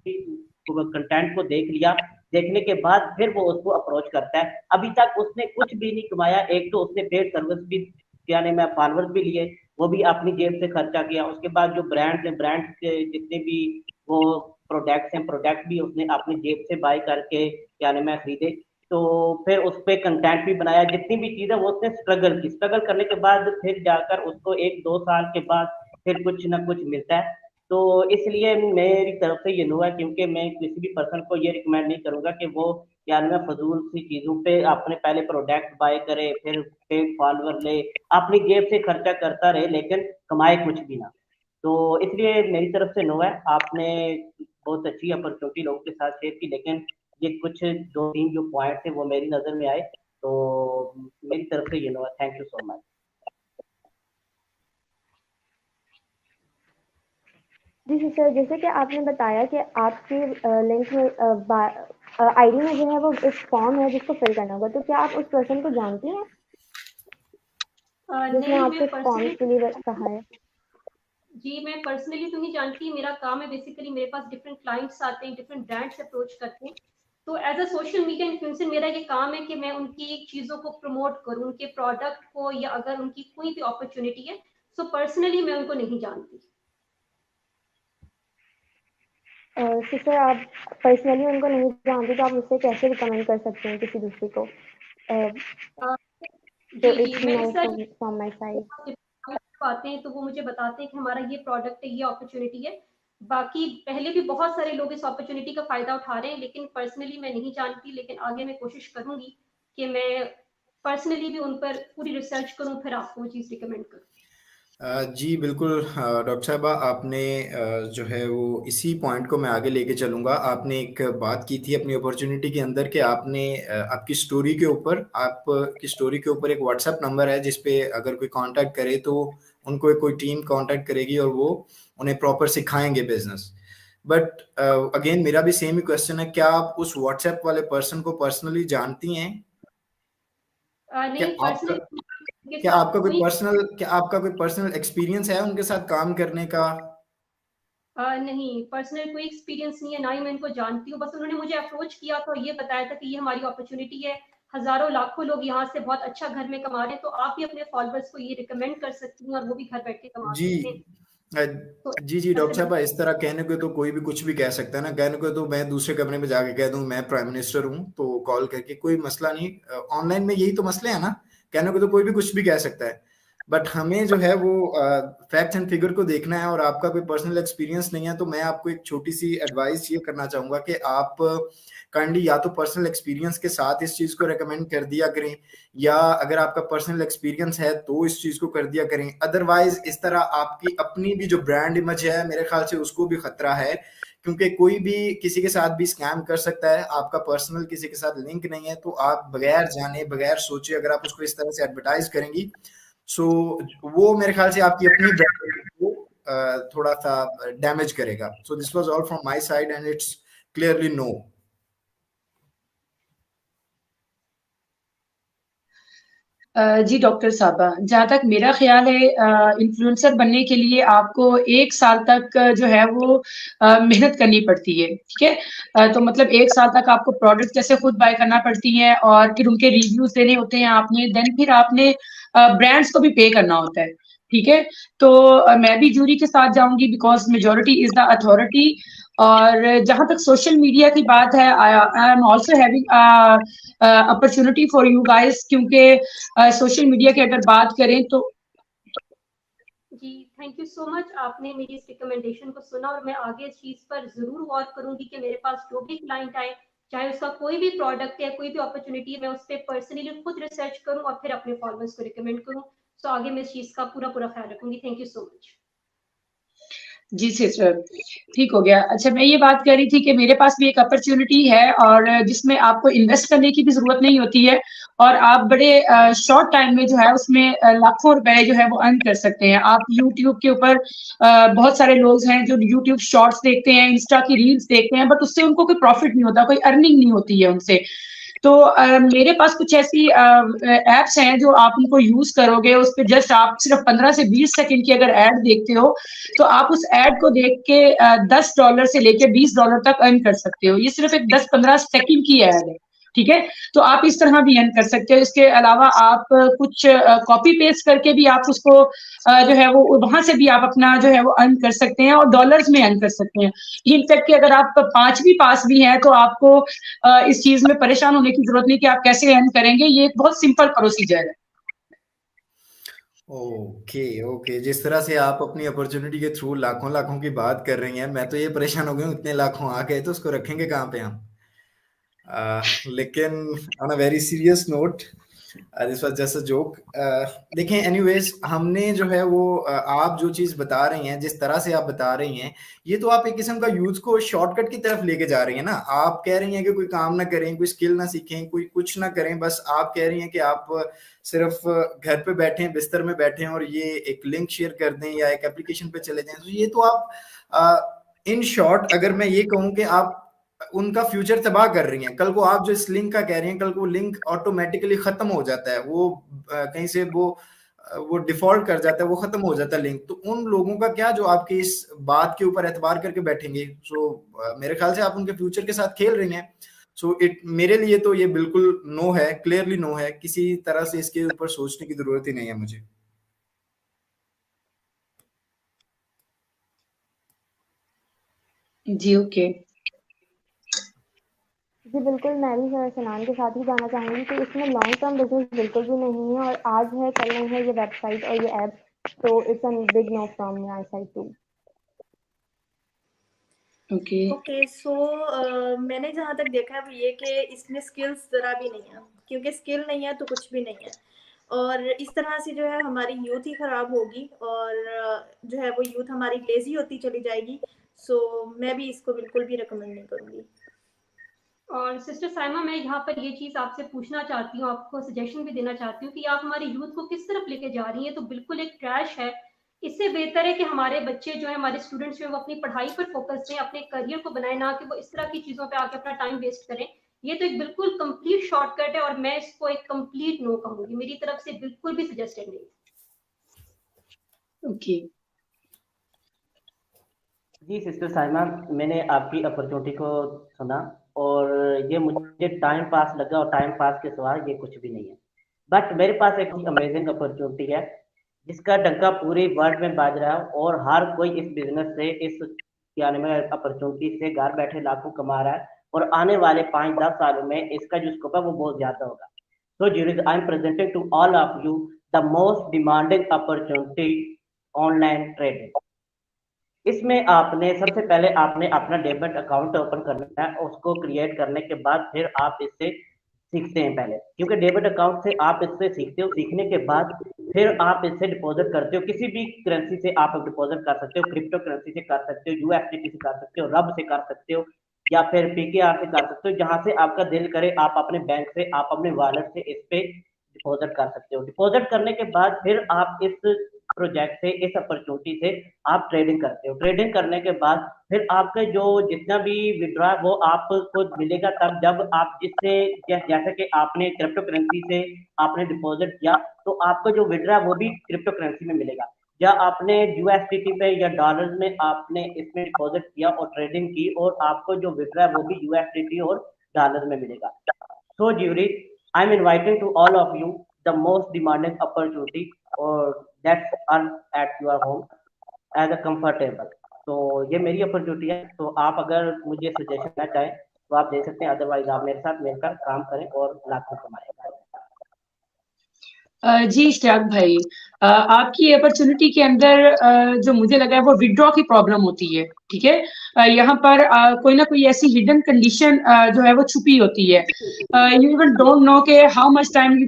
कंटेंट को देख लिया, देखने के बाद फिर वो उसको अप्रोच करता है। अभी तक उसने कुछ भी नहीं कमाया, एक तो उसने पेड सर्विस भी यानी मैं फॉलोअर्स भी लिए, वो भी अपनी जेब से खर्चा किया, उसके बाद जो ब्रांड के जितने भी वो प्रोडक्ट्स हैं, प्रोडक्ट भी उसने अपनी जेब से बाय करके यानी मैं खरीदे, तो फिर उस पर कंटेंट भी बनाया, जितनी भी चीज़ है वो उसने स्ट्रगल की, स्ट्रगल करने के बाद फिर जाकर उसको 1-2 साल के बाद फिर कुछ ना कुछ मिलता है। तो इसलिए मेरी तरफ से ये नो है, क्योंकि मैं किसी भी पर्सन को ये रिकमेंड नहीं करूंगा कि वो यानी मैं फजूल सी चीज़ों पे अपने पहले प्रोडक्ट बाय करे, फिर पेड फॉलोअर ले, अपनी जेब से खर्चा करता रहे लेकिन कमाए कुछ भी ना। तो इसलिए मेरी तरफ से नो है। आपने बहुत अच्छी अपॉर्चुनिटी लोगों के साथ शेयर की, लेकिन ये कुछ 2-3 जो पॉइंट थे वो मेरी नज़र में आए, तो मेरी तरफ से ये नो है। Thank you so much. जी सर, जैसे कि आपने बताया कि आपकी लिंक में आईडी में जो है वो एक फॉर्म है जिसको फिल करना होगा, तो क्या आप उस पर्सन को जानती हैं जिसने आपसे फॉर्म के लिए कहा है? जी मैं पर्सनली तो नहीं जानती, मेरा काम है बेसिकली, मेरे पास डिफरेंट क्लाइंट्स आते हैं, डिफरेंट ब्रांड्स अप्रोच करते हैं, तो as a social media influencer मेरा ये काम है कि मैं उनकी चीज़ों को प्रमोट करूँ, उनके प्रोडक्ट को, या अगर उनकी कोई भी अपॉर्चुनिटी है। सो पर्सनली मैं उनको नहीं जानती। सर आप पर्सनली उनको नहीं जानते तो आप मुझसे कैसे रिकमेंड कर सकते हैं किसी दूसरे को? तो it's no from my side. आते हैं तो वो मुझे बताते हैं कि हमारा ये प्रोडक्ट है, ये अपॉर्चुनिटी है। बाकी पहले भी बहुत सारे लोग इस अपॉर्चुनिटी का फायदा उठा रहे हैं, लेकिन पर्सनली मैं नहीं जानती, लेकिन आगे मैं कोशिश करूंगी कि मैं पर्सनली भी उन पर पूरी रिसर्च करूं, फिर आपको वो चीज़ रिकमेंड करूं। जी बिल्कुल डॉक्टर साहबा, आपने जो है वो इसी पॉइंट को मैं आगे लेके चलूँगा। आपने एक बात की थी अपनी अपॉर्चुनिटी के अंदर कि आपने आपकी स्टोरी के ऊपर, आपकी स्टोरी के ऊपर एक व्हाट्सएप नंबर है जिस पे अगर कोई कांटेक्ट करे तो उनको कोई टीम कांटेक्ट करेगी और वो उन्हें प्रॉपर सिखाएंगे बिजनेस। बट अगेन मेरा भी सेम ही क्वेश्चन है, क्या आप उस व्हाट्सएप वाले पर्सन को पर्सनली जानती हैं? नहीं, क्या आपका कोई पर्सनल एक्सपीरियंस है उनके साथ काम करने का? नहीं, पर्सनल कोई एक्सपीरियंस नहीं है, ना ही मैं इनको जानती हूँ। बस उन्होंने मुझे अप्रोच किया तो ये बताया था कि ये हमारी अपॉर्चुनिटी है, हजारों लाखों लोग यहाँ से बहुत अच्छा घर में कमा रहे हैं, तो आप भी अपने फॉलोअर्स को ये रिकमेंड कर सकती हैं और वो भी घर बैठ के कमा जी सकते हैं। जी डॉक्टर साहब, इस तरह कहने को तो कोई भी कुछ भी कह सकता है ना। कहने को तो मैं दूसरे कमरे में जाके कह दूं मैं प्राइम मिनिस्टर हूं, तो कॉल करके कोई मसला नहीं। ऑनलाइन में यही तो मसले हैं ना, कहने को तो कोई भी कुछ भी कह सकता है। बट हमें जो है वो फैक्ट्स एंड फिगर को देखना है, और आपका कोई पर्सनल एक्सपीरियंस नहीं है। तो मैं आपको एक छोटी सी एडवाइस ये करना चाहूंगा कि आप काइंडली या तो पर्सनल एक्सपीरियंस के साथ इस चीज को रेकमेंड कर दिया करें, या अगर आपका पर्सनल एक्सपीरियंस है तो इस चीज को कर दिया करें। अदरवाइज इस तरह आपकी अपनी भी जो ब्रांड इमेज है मेरे ख्याल से उसको भी खतरा है, क्योंकि कोई भी किसी के साथ भी स्कैम कर सकता है। आपका पर्सनल किसी के साथ लिंक नहीं है, तो आप बगैर जाने बगैर सोचे अगर आप उसको इस तरह से एडवर्टाइज करेंगी, सो वो मेरे ख्याल से आपकी अपनी ब्रांड को थोड़ा सा डैमेज करेगा। So this was all from my side and it's clearly no. जी डॉक्टर साहबा, जहाँ तक मेरा ख्याल है इन्फ्लुएंसर बनने के लिए आपको 1 साल तक जो है वो मेहनत करनी पड़ती है, ठीक है। तो मतलब 1 साल तक आपको प्रोडक्ट जैसे खुद बाय करना पड़ती है और फिर उनके रिव्यूज देने होते हैं आपने, देन फिर आपने ब्रांड्स को भी पे करना होता है, ठीक है। तो मैं भी जूरी के साथ जाऊंगी because majority is the authority. और जहां तक सोशल मीडिया की बात है, I am also having opportunity for you guys, क्योंकि सोशल मीडिया की अगर बात करें तो जी थैंक यू सो मच, आपने मेरी इस रिकमेंडेशन को सुना और मैं आगे इस चीज पर जरूर गौर करूंगी कि मेरे पास जो भी क्लाइंट आए, चाहे उसका कोई भी प्रोडक्ट है, कोई भी अपॉर्चुनिटी है, मैं उस पर पर्सनली खुद रिसर्च करूं और फिर अपने फॉलोअर्स को रिकमेंड करूं। सो आगे मैं इस चीज का पूरा ख्याल रखूंगी। Thank you so much. जी सिस्टर, ठीक हो गया। अच्छा, मैं ये बात कर रही थी कि मेरे पास भी एक अपॉर्चुनिटी है और जिसमें आपको इन्वेस्ट करने की भी जरूरत नहीं होती है, और आप बड़े शॉर्ट टाइम में जो है उसमें लाखों रुपए जो है वो अर्न कर सकते हैं। आप यूट्यूब के ऊपर बहुत सारे लोग हैं जो यूट्यूब शॉर्ट्स देखते हैं, इंस्टा की रील्स देखते हैं, बट उससे उनको कोई प्रॉफिट नहीं होता, कोई अर्निंग नहीं होती है उनसे। तो मेरे पास कुछ ऐसी एप्स हैं जो आप उनको यूज करोगे, उस पर जस्ट आप सिर्फ 15 से 20 सेकंड की अगर एड देखते हो तो आप उस एड को देख के $10 से लेके $20 तक अर्न कर सकते हो। ये सिर्फ एक 10-15 सेकंड की एड है, ठीक है। तो आप इस तरह भी अर्न कर सकते हो। इसके अलावा आप कुछ कॉपी पेस्ट करके भी आप उसको जो है वो वहां से भी आप अपना जो है वो अर्न कर सकते हैं और डॉलर्स में अर्न कर सकते हैं। इनफैक्ट कि अगर आप 5वीं पास भी हैं तो आपको इस चीज में परेशान होने की जरूरत नहीं कि आप कैसे अर्न करेंगे। ये एक बहुत सिंपल प्रोसीजर है। ओके ओके, जिस तरह से आप अपनी अपॉर्चुनिटी के थ्रू लाखों लाखों की बात कर रही हैं, मैं तो ये परेशान हो गया हूँ, इतने लाखों आ गए तो उसको रखेंगे कहाँ पे हम। लेकिन on a very serious note, this was just a joke. देखें, एनीवेज, हमने जो है वो आप जो चीज बता रही हैं, जिस तरह से आप बता रही हैं, ये तो आप एक किस्म का यूथ को शॉर्टकट की तरफ लेके जा रही हैं ना। आप कह रही हैं कि कोई काम ना करें, कोई स्किल ना सीखें, कोई कुछ ना करें, बस आप कह रही हैं कि आप सिर्फ घर पे बैठे, बिस्तर में बैठे और ये एक लिंक शेयर कर दें या एक एप्लीकेशन पे चले जाएं। तो ये तो आप इन शॉर्ट अगर मैं ये कहूँ कि आप उनका फ्यूचर तबाह कर रही हैं। कल को आप जो इस लिंक का कह रही हैं, कल को लिंक ऑटोमेटिकली खत्म हो जाता है, वो कहीं से वो डिफॉल्ट कर जाता है, वो खत्म हो जाता है लिंक। तो उन लोगों का क्या जो आपकी इस बात के ऊपर एतबार करके बैठेंगे। सो मेरे ख्याल से आप उनके फ्यूचर के साथ खेल रही हैं। सो मेरे लिए तो ये बिल्कुल नो है, क्लियरली नो है। किसी तरह से इसके ऊपर सोचने की जरूरत ही नहीं है मुझे। जी ओके। जी बिल्कुल, मैं भी सनान के साथ ही जाना चाहूँगी कि इसमें लॉन्ग टर्म बिजनेस बिल्कुल भी नहीं है, और आज है कल नहीं है ये वेबसाइट और ये ऐप। तो it's a big no from my side too. Okay so मैंने जहाँ तक देखा है वो ये कि इसमें स्किल्स ज़रा भी नहीं है, क्योंकि स्किल नहीं है तो कुछ भी नहीं है, और इस तरह से जो है हमारी यूथ ही ख़राब होगी और जो है वो यूथ हमारी लेज़ी होती चली जाएगी। सो मैं भी इसको बिल्कुल भी रिकमेंड नहीं करूँगी। और सिस्टर साइमा, मैं यहाँ पर ये चीज आपसे पूछना चाहती हूँ, आपको सजेशन भी देना चाहती हूँ कि आप हमारे यूथ को किस तरफ लेके जा रही हैं। तो बिल्कुल एक ट्रैश है। इससे बेहतर है कि हमारे बच्चे जो है, हमारे स्टूडेंट्स जो है, वो अपनी पढ़ाई पर फोकस दें, अपने करियर को बनाए, ना कि वो इस तरह की चीजों पे आके अपना टाइम वेस्ट करें। ये तो एक बिल्कुल कंप्लीट शॉर्टकट है और मैं इसको एक कंप्लीट नो कहूंगी, मेरी तरफ से बिल्कुल भी सजेस्टेड नहीं। ओके जी सिस्टर साइमा, मैंने आपकी अपॉर्चुनिटी को सुना और ये मुझे टाइम पास लगा, और टाइम पास के सिवा ये कुछ भी नहीं है। बट मेरे पास एक अमेजिंग अपॉर्चुनिटी है जिसका डंका पूरे वर्ल्ड में बाज रहा है और हर कोई इस बिजनेस से, इस क्या नाम है अपॉर्चुनिटी से घर बैठे लाखों कमा रहा है और आने वाले 5-10 सालों में इसका जो स्कोप है वो बहुत ज्यादा होगा। So Juris, I am presenting to all of you the most demanding opportunity online trading. इसमें आपने सबसे पहले आपने अपना डेबिट अकाउंट ओपन करना है, उसको क्रिएट करने के बाद फिर आप इससे सीखते हैं पहले, क्योंकि डेबिट अकाउंट से आप इससे सीखते हो, सीखने के बाद फिर आप इससे डिपॉजिट करते हो, किसी भी करेंसी से आप डिपॉजिट कर सकते हो, क्रिप्टो करेंसी से कर सकते हो, यूएसडीटी से कर सकते हो, रब से कर सकते हो या फिर पीकेआर से कर सकते हो, जहां से आपका दिल करे आप अपने बैंक से, आप अपने वॉलेट से इस पे डिपॉजिट कर सकते हो। डिपॉजिट करने के बाद फिर आप इस प्रोजेक्ट से, इस अपॉर्चुनिटी से आप ट्रेडिंग करते हो। ट्रेडिंग करने के बाद फिर आपका जो जितना भी विड्रॉ वो आपको मिलेगा तब जब आप जिससे जैसे कि आपने क्रिप्टो करेंसी से आपने डिपॉजिट किया तो आपको जो विड्रॉ वो भी क्रिप्टो करेंसी में मिलेगा, या आपने यूएसडीटी पे या डॉलर्स में आपने इसमें डिपॉजिट किया और ट्रेडिंग की और आपको जो विड्रॉ वो भी यूएसडीटी और डॉलर में मिलेगा। So Jury, I'm inviting to all of you the most demanding opportunity or that's earn at your home as a comfortable. तो ये मेरी अपॉर्चुनिटी है, तो आप अगर मुझे सजेशन देना चाहें तो आप दे सकते हैं, अदरवाइज आप मेरे साथ मिलकर काम करें और लाखों कमाएं। जी इश्तियाक भाई, आपकी अपॉर्चुनिटी के अंदर जो मुझे लगा है वो विड्रॉ की प्रॉब्लम होती है, ठीक है। यहाँ पर कोई ना कोई ऐसी हिडन कंडीशन जो है वो छुपी होती है। यू इवन डोंट नो के how much time you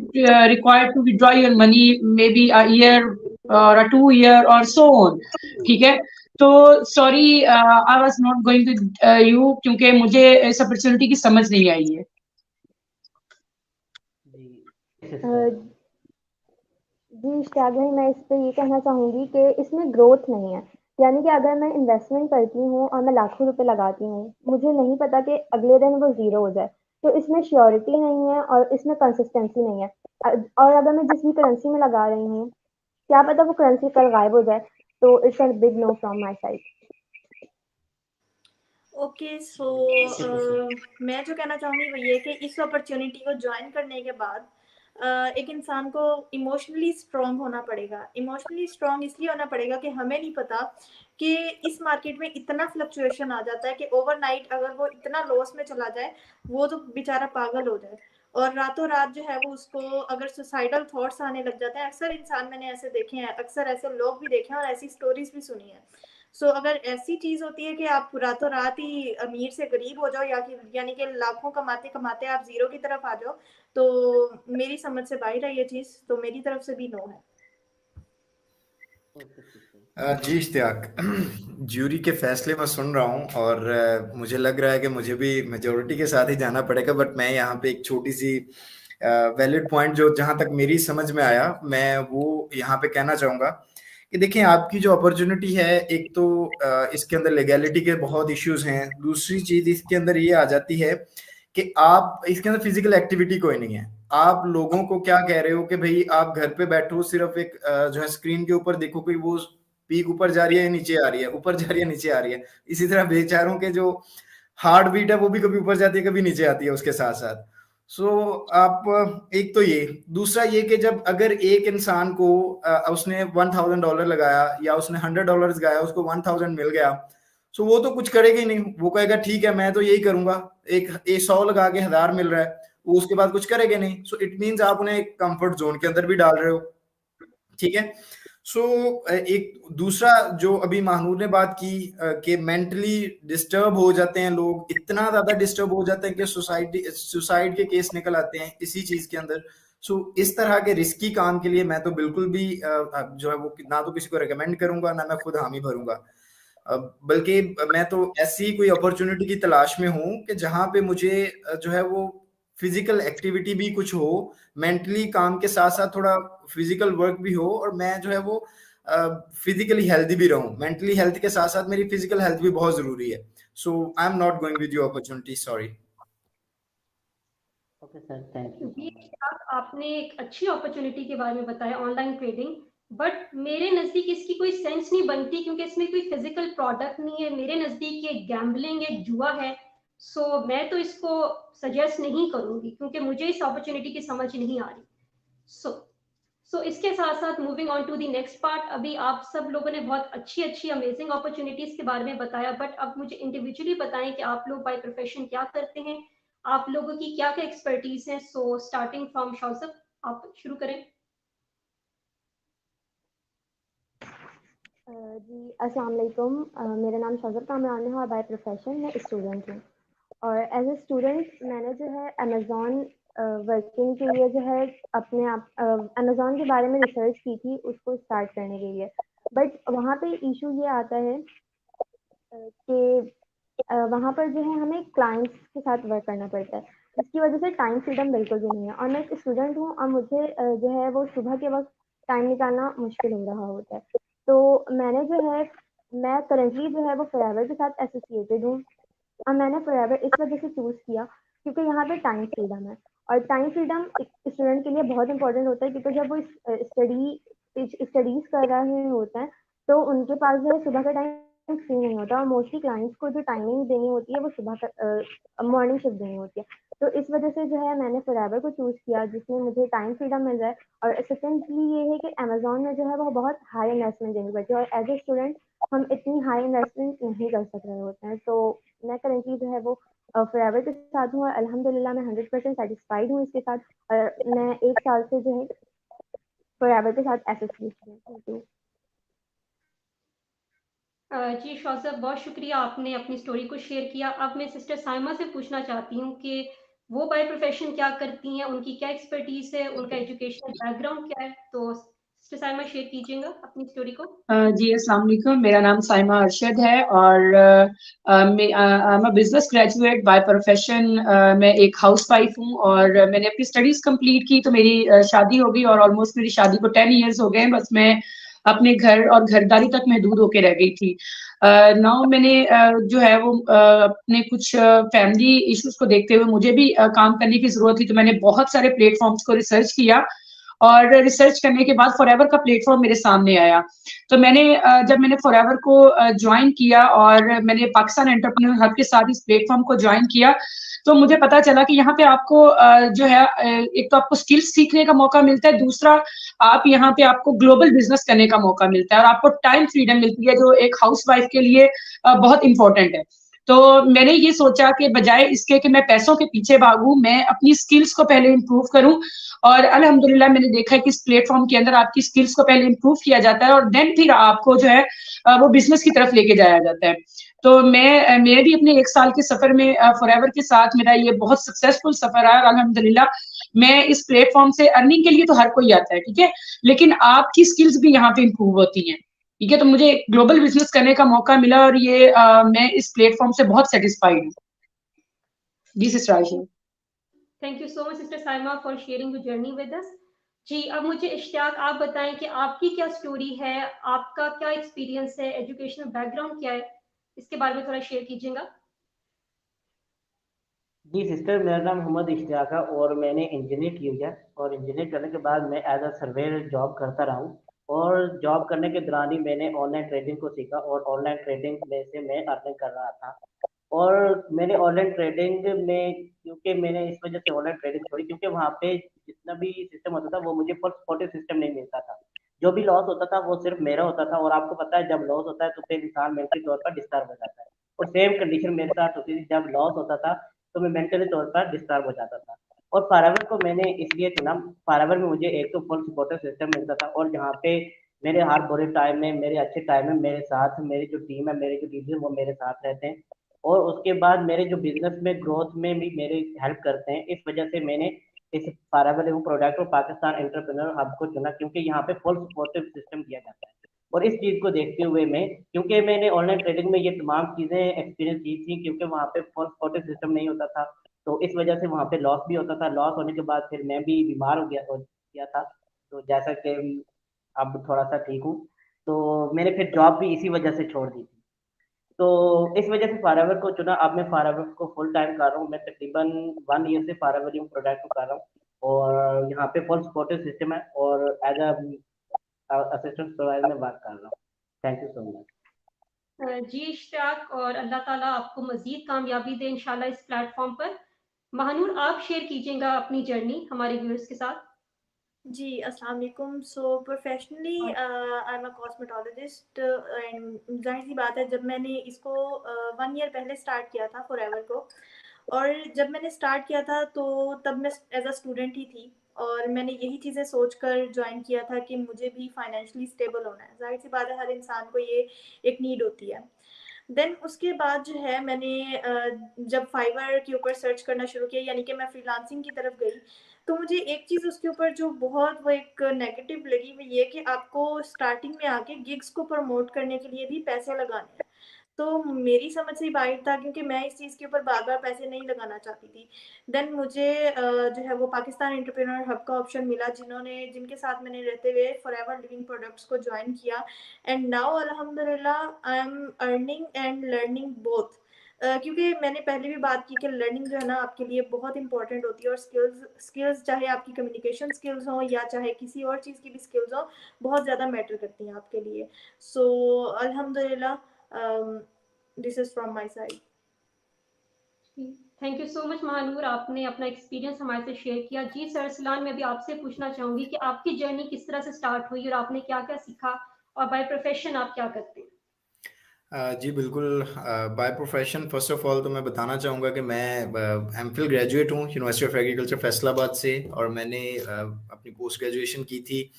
required to withdraw your money, maybe a year और अ 2 ईयर और सो ऑन, ठीक है। तो sorry, I was not going to you, क्योंकि मुझे इस अपॉर्चुनिटी की समझ नहीं आई है। जी इश्तियाक भाई, मैं इस पे ये कहना चाहूँगी कि इसमें ग्रोथ नहीं है। यानी कि अगर मैं इन्वेस्टमेंट करती हूँ और मैं लाखों रुपए लगाती हूँ, मुझे नहीं पता कि अगले दिन वो ज़ीरो हो जाए, तो इसमें श्योरिटी नहीं है और इसमें कंसिस्टेंसी नहीं है। और अगर मैं जिस भी करेंसी में लगा रही हूँ, क्या पता वो करेंसी कल गायब हो जाए, तो it's a big no from my side. Okay, so मैं जो कहना चाहूँगी वो ये कि इस अपॉर्चुनिटी को ज्वाइन करने के बाद एक इंसान को इमोशनली स्ट्रॉन्ग होना पड़ेगा। इमोशनली स्ट्रॉन्ग इसलिए होना पड़ेगा कि हमें नहीं पता कि इस मार्केट में इतना फ्लक्चुएशन आ जाता है कि ओवरनाइट अगर वो इतना लॉस में चला जाए, वो तो बेचारा पागल हो जाए और रातों रात जो है वो उसको अगर सुसाइडल थॉट्स आने लग जाते हैं। अक्सर इंसान मैंने ऐसे देखे हैं, अक्सर ऐसे लोग भी देखे हैं और ऐसी स्टोरीज भी सुनी है। सो अगर ऐसी चीज होती है कि आप रातों रात ही अमीर से गरीब हो जाओ, यानी कि लाखों कमाते कमाते आप जीरो की तरफ आ जाओ, तो मेरी समझ से बाहर है ये चीज, तो मेरी तरफ से भी नो है। जी इश्तियाक, ज्यूरी के फैसले मैं सुन रहा हूँ और मुझे लग रहा है कि मुझे भी मेजोरिटी के साथ ही जाना पड़ेगा, बट मैं यहाँ पे एक छोटी सी वैलिड पॉइंट जो जहाँ तक मेरी समझ में आया मैं वो यहाँ पे कहना चाहूँगा कि देखिए, आपकी जो अपॉर्चुनिटी है, एक तो इसके अंदर लीगैलिटी के बहुत इश्यूज हैं। दूसरी चीज इसके अंदर ये आ जाती है कि आप इसके अंदर फिजिकल एक्टिविटी कोई नहीं है। आप लोगों को क्या कह रहे हो कि भाई आप घर पे बैठो, सिर्फ एक जो है स्क्रीन के ऊपर देखो कि वो पीक ऊपर जा रही है या नीचे आ रही है, ऊपर जा रही है नीचे आ रही है। इसी तरह बेचारों के जो हार्ट बीट है वो भी कभी ऊपर जाती है कभी नीचे आती है उसके साथ साथ। सो आप एक तो ये, दूसरा ये कि जब अगर एक इंसान को उसने $1000 लगाया या उसने $100 लगाया, उसको 1000 मिल गया, सो वो तो कुछ करेगा ही नहीं। वो कहेगा ठीक है मैं तो यही करूंगा, एक 100 लगा के 1000 मिल रहा है, वो उसके बाद कुछ करेगा नहीं। सो इट मीन्स आप उन्हें एक कंफर्ट जोन के अंदर भी डाल रहे हो, ठीक है। सो एक दूसरा जो अभी महानूर ने बात की कि मेंटली डिस्टर्ब हो जाते हैं लोग, इतना ज्यादा डिस्टर्ब हो जाते हैं कि सुसाइड के केस निकल आते हैं इसी चीज के अंदर। सो इस तरह के रिस्की काम के लिए मैं तो बिल्कुल भी जो है वो ना तो किसी को रेकमेंड करूंगा, ना मैं खुद हामी भरूंगा। बल्कि मैं तो ऐसी कोई अपॉर्चुनिटी की तलाश में हूं कि जहां पे मुझे जो है वो फिजिकल एक्टिविटी भी कुछ हो, मेंटली काम के साथ साथ थोड़ा फिजिकल वर्क भी हो, और मैं जो है वो फिजिकली हेल्दी भी रहूं। मेंटली हेल्थ के साथ साथ मेरी फिजिकल हेल्थ भी बहुत जरूरी है। So I am not going with your opportunity, sorry. Okay sir, thank you. आपने एक अच्छी अपॉर्चुनिटी के बारे में बताया, ऑनलाइन ट्रेडिंग, बट मेरे नजदीक इसकी कोई सेंस नहीं बनती क्योंकि इसमें कोई फिजिकल प्रोडक्ट नहीं है। मेरे नजदीक ये गैम्बलिंग, एक जुआ है। सो मैं तो इसको सजेस्ट नहीं करूंगी क्योंकि मुझे इस अपॉर्चुनिटी की समझ नहीं आ रही। सो इसके साथ साथ moving on to the next part, अभी आप सब लोगों ने बहुत अच्छी अमेजिंग अपॉर्चुनिटीज के बारे में बताया, बट अब मुझे इंडिविजुअली बताएं कि आप लोग बाय प्रोफेशन क्या करते हैं, आप लोगों की क्या क्या एक्सपर्टीज है। सो स्टार्टिंग फ्रॉम शौसफ, आप शुरू करें। जी अस्सलाम वालेकुम। मेरा नाम शौज़ब कामरान है और बाय प्रोफेशन मैं स्टूडेंट हूँ। और एज ए स्टूडेंट मैंने जो है अमेज़ॉन वर्किंग के लिए जो है अपने आप अमेज़ॉन के बारे में रिसर्च की थी उसको स्टार्ट करने के लिए। बट वहाँ पे इशू ये आता है कि वहाँ पर जो है हमें क्लाइंट्स के साथ वर्क करना पड़ता है, जिसकी वजह से टाइम फ्रीडम बिल्कुल भी नहीं है। और मैं एक स्टूडेंट हूँ और मुझे जो है वो सुबह के वक्त टाइम निकालना मुश्किल हो रहा होता है। तो मैंने जो है मैं करंटली जो है वो फॉरएवर के साथ एसोसिएटेड हूँ। और मैंने फॉरएवर इस वजह से चूज़ किया क्योंकि यहाँ पे टाइम फ्रीडम है। और टाइम फ्रीडम एक स्टूडेंट के लिए बहुत इंपॉर्टेंट होता है क्योंकि जब वो स्टडीज़ कर रहे होते हैं तो उनके पास जो है सुबह का टाइम फ्री नहीं होता और मोस्टली क्लाइंट्स को जो टाइमिंग देनी होती है वो सुबह का मॉर्निंग शिफ्ट देनी होती है। तो इस वजह से जो है मैंने फॉरएवर को चूज़ किया जिसमें मुझे टाइम फ्रीडम मिल रहा है। और सेकेंडली ये है कि अमेज़ॉन में जो है वो बहुत हाई इन्वेस्टमेंट देनी पड़ती है और एज ए स्टूडेंट हम इतनी हाई इन्वेस्टमेंट नहीं कर सक रहे होते हैं। तो मैं करेंटली जो है वो फॉरएवर के साथ हूँ और अल्हम्दुलिल्लाह मैं 100% सेटिस्फाइड हूँ इसके साथ। और मैं 1 साल से जो है फॉरएवर के साथ एसोसिएट हूँ। Thank you. जी शौसफ, बहुत शुक्रिया आपने अपनी स्टोरी को शेयर किया। अब मैं सिस्टर साइमा से पूछना चाहती हूँ कि वो बाय प्रोफेशन क्या करती हैं, उनकी क्या एक्सपर्टीज है, उनका एजुकेशनल बैकग्राउंड क्या है। तो सिस्टर साइमा शेयर कीजिएगा अपनी स्टोरी को। जी अस्सलाम वालेकुम, मेरा नाम साइमा अरशद है और मैं बिजनेस ग्रेजुएट बाय प्रोफेशन। मैं एक हाउसवाइफ हूँ और मैंने अपनी स्टडीज कंप्लीट की तो मेरी शादी हो गई और ऑलमोस्ट मेरी शादी को 10 इयर्स हो गए। बस मैं अपने घर और घरदारी तक महदूद होके रह गई थी। नाउ मैंने जो है वो अपने कुछ फैमिली इश्यूज को देखते हुए मुझे भी काम करने की जरूरत थी, तो मैंने बहुत सारे प्लेटफॉर्म्स को रिसर्च किया और रिसर्च करने के बाद फॉरएवर का प्लेटफॉर्म मेरे सामने आया। तो मैंने जब मैंने फॉरएवर को ज्वाइन किया और मैंने पाकिस्तान एंटरप्रेन्योर हब के साथ इस प्लेटफॉर्म को ज्वाइन किया, तो मुझे पता चला कि यहाँ पे आपको जो है एक तो आपको स्किल्स सीखने का मौका मिलता है, दूसरा आप यहाँ पे आपको ग्लोबल बिजनेस करने का मौका मिलता है और आपको टाइम फ्रीडम मिलती है जो एक हाउसवाइफ के लिए बहुत इंपॉर्टेंट है। तो मैंने ये सोचा कि बजाय इसके कि मैं पैसों के पीछे भागूं, मैं अपनी स्किल्स को पहले इंप्रूव करूं। और अल्हम्दुलिल्लाह मैंने देखा है कि इस प्लेटफॉर्म के अंदर आपकी स्किल्स को पहले इंप्रूव किया जाता है और देन फिर आपको जो है वो बिजनेस की तरफ लेके जाया जाता है। तो मैं भी अपने 1 साल के सफर में फॉरएवर के साथ मेरा ये बहुत सक्सेसफुल सफर है और अल्हम्दुलिल्लाह मैं इस प्लेटफॉर्म से अर्निंग के लिए तो हर कोई आता है, ठीक है, लेकिन आपकी स्किल्स भी यहाँ पे इंप्रूव होती हैं, ठीक है। तो मुझे ग्लोबल बिजनेस करने का मौका मिला और ये मैं इस प्लेटफॉर्म से बहुत सेटिस्फाइड हूँ। जी sister Ayesha. Thank you so much sister Saima for sharing your journey with us. जी अब मुझे इश्तियाक आप बताएं कि आपकी क्या स्टोरी है, आपका क्या एक्सपीरियंस है, एजुकेशनल बैकग्राउंड क्या है, इसके बारे में थोड़ा शेयर कीजिएगा। जी सिस्टर, मेरा नाम मोहम्मद इश्तियाक है और मैंने इंजीनियर की हुई है और इंजीनियर करने के बाद मैं एज अ सर्वेयर जॉब करता रहा हूँ। और जॉब करने के दौरान ही मैंने ऑनलाइन ट्रेडिंग को सीखा और ऑनलाइन ट्रेडिंग में से मैं अर्निंग कर रहा था। और मैंने ऑनलाइन ट्रेडिंग में, क्योंकि मैंने इस वजह से ऑनलाइन ट्रेडिंग छोड़ी क्योंकि वहाँ पे जितना भी सिस्टम होता था वो मुझे फुल सपोर्टिव सिस्टम नहीं मिलता था। जो भी लॉस होता था वो सिर्फ मेरा होता था और आपको पता है जब लॉस होता है तो फिर इंसान मेंटली तौर पर डिस्टर्ब हो जाता है। और सेम कंडीशन मेरे साथ होती थी, जब लॉस होता था तो मैं मेंटली तौर पर डिस्टर्ब हो जाता था। और फारावर को मैंने इसलिए चुना, फारावर में मुझे एक तो फुल सपोर्टिव सिस्टम मिलता था और जहाँ पे मेरे हर बुरे टाइम में, मेरे अच्छे टाइम में मेरे साथ मेरी जो टीम है, मेरे जो लीडर वो मेरे साथ रहते हैं और उसके बाद मेरे जो बिजनेस में ग्रोथ में भी मेरी हेल्प करते हैं। इस वजह से मैंने इस फारावर एवं प्रोडक्ट और पाकिस्तान एंटरप्रेन्योर हब को चुना क्योंकि यहाँ पे फुल सपोर्टिव सिस्टम दिया जाता है। और इस चीज़ को देखते हुए मैं, क्योंकि मैंने ऑनलाइन ट्रेडिंग में ये तमाम चीज़ें एक्सपीरियंस की थी क्योंकि वहाँ पे फुल सपोर्टिव सिस्टम नहीं होता था, तो इस वजह से वहाँ पे लॉस भी होता था। लॉस होने के बाद फिर मैं भी बीमार हो गया था, तो जैसा कि अब थोड़ा सा ठीक हूँ, तो मैंने फिर जॉब भी इसी वजह से छोड़ दी थी। तो इस वजह से फारावर को चुना। अब मैं फारावर को फुल टाइम कर रहा हूँ, मैं तकरीबन 1 ईयर से फारावर यूं प्रोडक्ट को कर रहा हूँ और यहाँ पे फुल सपोर्टिव सिस्टम है और एज असिस्टेंट सुपरवाइजर में वर्क कर रहा हूँ। Thank you so much. जी इश्तियाक, और अल्लाह ताला आपको मजीद कामयाबी दे इंशाल्लाह इस प्लेटफॉर्म पर। महानूर आप शेयर कीजिएगा अपनी जर्नी हमारे व्यूअर्स के साथ। जी, अस्सलाम वालेकुम। So professionally I am a cosmetologist and ज़ाहिर सी बात है जब मैंने इसको 1 ईयर पहले स्टार्ट किया था फॉरएवर को, और जब मैंने स्टार्ट किया था तो तब मैं एज अ स्टूडेंट ही थी और मैंने यही चीज़ें सोचकर ज्वाइन किया था कि मुझे भी फाइनेंशियली स्टेबल होना है। ज़ाहिर सी बात है हर इंसान को ये एक नीड होती है। देन उसके बाद जो है मैंने जब फाइवर के ऊपर सर्च करना शुरू किया, यानी कि मैं फ्रीलांसिंग की तरफ गई, तो मुझे एक चीज़ उसके ऊपर जो बहुत वो एक नेगेटिव लगी वो ये कि आपको स्टार्टिंग में आके गिग्स को प्रमोट करने के लिए भी पैसे लगाने हैं। तो मेरी समझ से बाहर था क्योंकि मैं इस चीज़ के ऊपर बार-बार पैसे नहीं लगाना चाहती थी। देन मुझे जो है वो पाकिस्तान एंटरप्रेन्योर हब का ऑप्शन मिला, जिनके साथ मैंने रहते हुए फॉरएवर लिविंग प्रोडक्ट्स को जॉइन किया एंड नाउ अल्हम्दुलिल्लाह I am earning and learning both. क्योंकि मैंने पहले भी बात की कि लर्निंग जो है ना आपके लिए बहुत इंपॉर्टेंट होती है, और स्किल्स चाहे आपकी कम्युनिकेशन स्किल्स हों या चाहे किसी और चीज़ की भी स्किल्स हों, बहुत ज़्यादा मैटर करती हैं आपके लिए। सो अल्हम्दुलिल्लाह this is from my side. Thank you so much Mahnoor, आपने अपना एक्सपीरियंस हमारे से शेयर किया। जी सर सलान, मैं भी आपसे पूछना चाहूंगी कि आपकी जर्नी किस तरह से स्टार्ट हुई और आपने क्या क्या सीखा और बाय प्रोफेशन आप क्या करते हैं? जी बिल्कुल। By profession first of all तो मैं बताना चाहूँगा कि मैं एमफिल ग्रेजुएट हूँ यूनिवर्सिटी ऑफ एग्रीकल्चर फैसलाबाद से, और मैंने अपनी पोस्ट ग्रेजुएशन की थी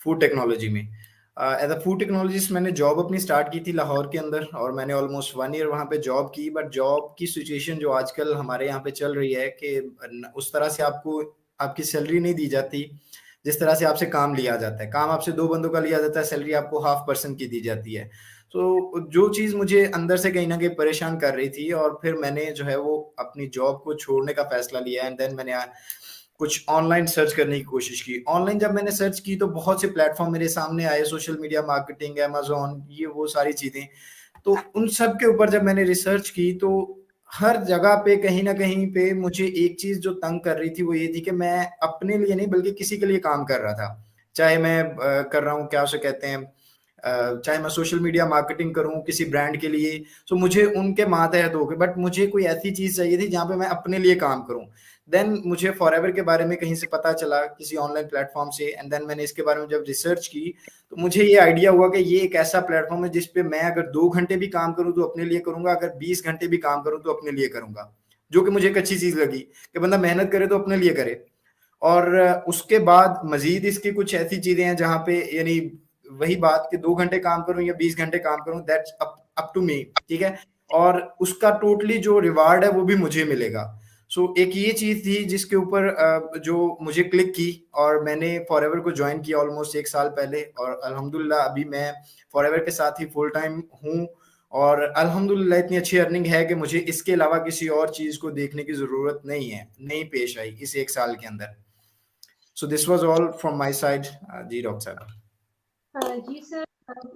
फूड टेक्नोलॉजी में। एज अ फूड टेक्नोलॉजिस्ट मैंने जॉब अपनी स्टार्ट की थी लाहौर के अंदर, और मैंने ऑलमोस्ट 1 ईयर वहाँ पे जॉब की। बट जॉब की सिचुएशन जो आजकल हमारे यहाँ पे चल रही है कि उस तरह से आपको आपकी सैलरी नहीं दी जाती जिस तरह से आपसे काम लिया जाता है। काम आपसे 2 बंदों का लिया जाता है, सैलरी आपको 1/2% की दी जाती है। तो जो चीज़ मुझे अंदर से कहीं न कहीं परेशान कर रही थी, और फिर मैंने जो है वो अपनी जॉब को छोड़ने का फ़ैसला लिया, एंड देन मैंने कुछ ऑनलाइन सर्च करने की कोशिश की। ऑनलाइन जब मैंने सर्च की तो बहुत से प्लेटफ़ॉर्म मेरे सामने आए, सोशल मीडिया मार्केटिंग, अमेज़न, ये वो सारी चीज़ें। तो उन सब के ऊपर जब मैंने रिसर्च की तो हर जगह पे कहीं न कहीं पे मुझे एक चीज़ जो तंग कर रही थी वो ये थी कि मैं अपने लिए नहीं बल्कि किसी के लिए काम कर रहा था। चाहे मैं कर रहा हूँ क्या उसे कहते हैं, चाहे मैं सोशल मीडिया मार्केटिंग करूँ किसी ब्रांड के लिए, तो मुझे उनके मातहत हो गए, बट मुझे कोई ऐसी चीज़ चाहिए थी जहाँ पे मैं अपने लिए काम करूँ। देन मुझे फॉरएवर के बारे में कहीं से पता चला किसी ऑनलाइन प्लेटफॉर्म से, एंड देन मैंने इसके बारे में जब रिसर्च की तो मुझे ये आइडिया हुआ कि ये एक ऐसा प्लेटफॉर्म है जिस पे मैं अगर 2 घंटे भी काम करूँ तो अपने लिए करूँगा, अगर 20 घंटे भी काम करूँ तो अपने लिए करूँगा। जो कि मुझे एक अच्छी चीज़ लगी कि बंदा मेहनत करे तो अपने लिए करे। और उसके बाद मज़ीद इसकी कुछ ऐसी चीज़ें हैं जहाँ पे यानी वही बात कि 2 घंटे काम करूँ या 20 घंटे काम करूँ, दैट्स अप टू मी, ठीक है? और उसका टोटली जो रिवार्ड है वो भी मुझे मिलेगा। सो एक ये चीज़ थी जिसके ऊपर जो मुझे क्लिक की, और मैंने फॉरएवर को जॉइन किया ऑलमोस्ट 1 साल पहले, और अल्हम्दुलिल्लाह अभी मैं फॉरएवर के साथ ही फुल टाइम हूँ, और अल्हम्दुलिल्लाह इतनी अच्छी अर्निंग है कि मुझे इसके अलावा किसी और चीज़ को देखने की ज़रूरत नहीं है, नहीं पेश आई इस 1 साल के अंदर। So this was all from my side. जी डॉक्टर साहब। जी सर,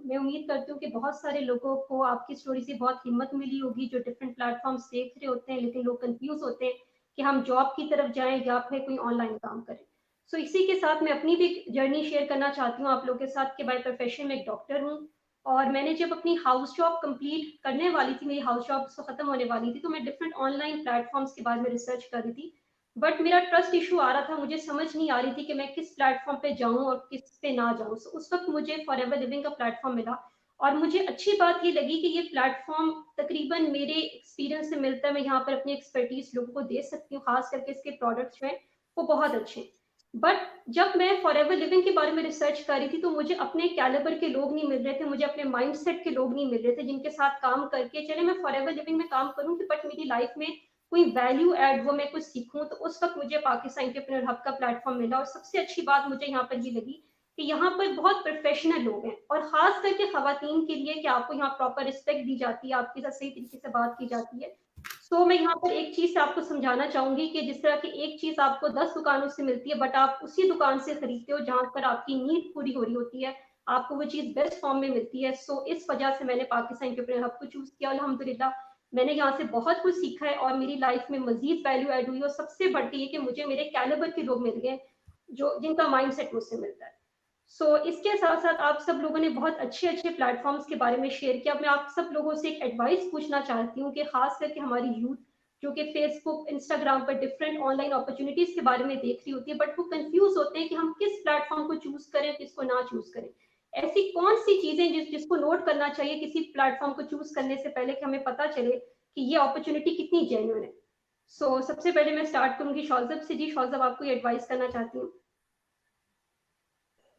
मैं उम्मीद करती हूँ कि बहुत सारे लोगों को आपकी स्टोरी से बहुत हिम्मत मिली होगी, जो डिफरेंट प्लेटफॉर्म्स देख रहे होते हैं लेकिन लोग कंफ्यूज होते हैं कि हम जॉब की तरफ जाएं या फिर कोई ऑनलाइन काम करें। सो इसी के साथ मैं अपनी भी जर्नी शेयर करना चाहती हूँ आप लोगों के साथ कि बाय प्रोफेशन में एक डॉक्टर हूँ, और मैंने जब अपनी हाउस जॉब कंप्लीट करने वाली थी, मेरी हाउस जॉब तो खत्म होने वाली थी, तो मैं डिफरेंट ऑनलाइन प्लेटफॉर्म्स के बारे में रिसर्च कर रही थी। बट मेरा ट्रस्ट इशू आ रहा था, मुझे समझ नहीं आ रही थी कि मैं किस प्लेटफॉर्म पे जाऊं और किस पे ना जाऊं। So, उस वक्त मुझे फॉरएवर लिविंग का प्लेटफॉर्म मिला, और मुझे अच्छी बात ये लगी कि ये प्लेटफॉर्म तकरीबन मेरे एक्सपीरियंस से मिलता है। मैं यहाँ पर अपनी एक्सपर्टीज लोगों को दे सकती हूँ, खास करके इसके प्रोडक्ट्स हैं वो बहुत अच्छे हैं। बट जब मैं फॉरएवर लिविंग के बारे में रिसर्च कर रही थी तो मुझे अपने कैलिबर के लोग नहीं मिल रहे थे, मुझे अपने माइंडसेट के लोग नहीं मिल रहे थे जिनके साथ काम करके चले मैं फॉरएवर लिविंग में काम करूंगी बट मेरी लाइफ में कोई वैल्यू ऐड हो, मैं कुछ सीखूं। तो उस वक्त मुझे पाकिस्तान एंटरप्रेन्योर हब का प्लेटफॉर्म मिला, और सबसे अच्छी बात मुझे यहाँ पर ये लगी कि यहाँ पर बहुत प्रोफेशनल लोग हैं, और खास करके खवातीन के लिए कि आपको यहाँ प्रॉपर रिस्पेक्ट दी जाती है, आपके साथ सही तरीके से बात की जाती है। सो मैं यहाँ पर एक चीज आपको समझाना चाहूंगी कि जिस तरह की एक चीज आपको 10 दुकानों से मिलती है बट आप उसी दुकान से खरीदते हो जहां पर आपकी नीड पूरी हो रही होती है, आपको वो चीज बेस्ट फॉर्म में मिलती है। सो इस वजह से मैंने पाकिस्तान एंटरप्रेन्योर हब को चूज किया। अल्हम्दुलिल्लाह मैंने यहाँ से बहुत कुछ सीखा है और मेरी लाइफ में मजीद वैल्यू ऐड हुई, और सबसे बढ़ती है कि मुझे मेरे कैलिबर के लोग मिल गए जो जिनका माइंडसेट मुझसे मिलता है। सो इसके साथ साथ आप सब लोगों ने बहुत अच्छे अच्छे प्लेटफॉर्म्स के बारे में शेयर किया। मैं आप सब लोगों से एक एडवाइस पूछना चाहती हूँ कि खास करके हमारी यूथ जो कि फेसबुक, इंस्टाग्राम पर डिफरेंट ऑनलाइन अपॉर्चुनिटीज के बारे में देख रही होती है, बट वो कंफ्यूज होते हैं कि हम किस प्लेटफॉर्म को चूज करें, किसको ना चूज करें। ऐसी कौन सी चीजें जिसको नोट करना चाहिए किसी प्लेटफॉर्म को चूज करने से पहले कि हमें पता चले कि ये अपॉर्चुनिटी कितनी जेन्युइन है। सो सबसे पहले मैं स्टार्ट करूंगी शौजब से। जी शौजब, आपको ये एडवाइस करना चाहती हूँ।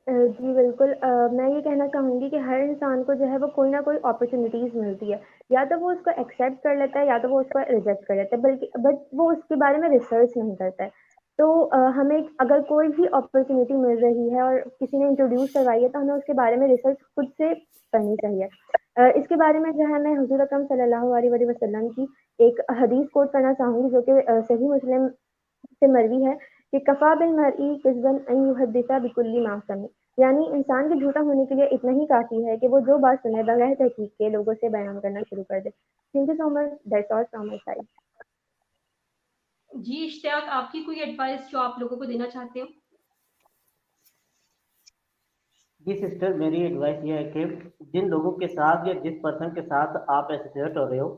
जी बिल्कुल, मैं ये कहना चाहूँगी कि हर इंसान को जो है वो कोई ना कोई अपॉर्चुनिटीज़ मिलती है, या तो वो उसको एक्सेप्ट कर लेता है या तो वो उसको रिजेक्ट कर लेता है, बट वो उसके बारे में रिसर्च नहीं करता है। तो हमें अगर कोई भी अपॉर्चुनिटी मिल रही है और किसी ने इंट्रोड्यूस करवाई है तो हमें उसके बारे में रिसर्च खुद से करनी चाहिए। इसके बारे में जो है मैं हुजूर अकरम सल्लल्लाहु अलैहि वसल्लम की एक हदीस कोट करना चाहूँगी, जो कि सही मुस्लिम से मरवी है कि कफ़ा बिल मरई किज़्बन अन युहद्दिसा बिकुल्ली मा समी, यानी इंसान के झूठा होने के लिए इतना ही काफ़ी है कि वो जो बात सुने बगैर तहकीक के लोगों से बयान करना शुरू कर दे। Thank you so much, that's all from my side. जी इश्तियाक, आपकी कोई एडवाइस जो आप लोगों को देना चाहते हो? जी सिस्टर, मेरी एडवाइस ये है कि जिन लोगों के साथ या जिस पर्सन के साथ आप एसोसिएट हो रहे हो,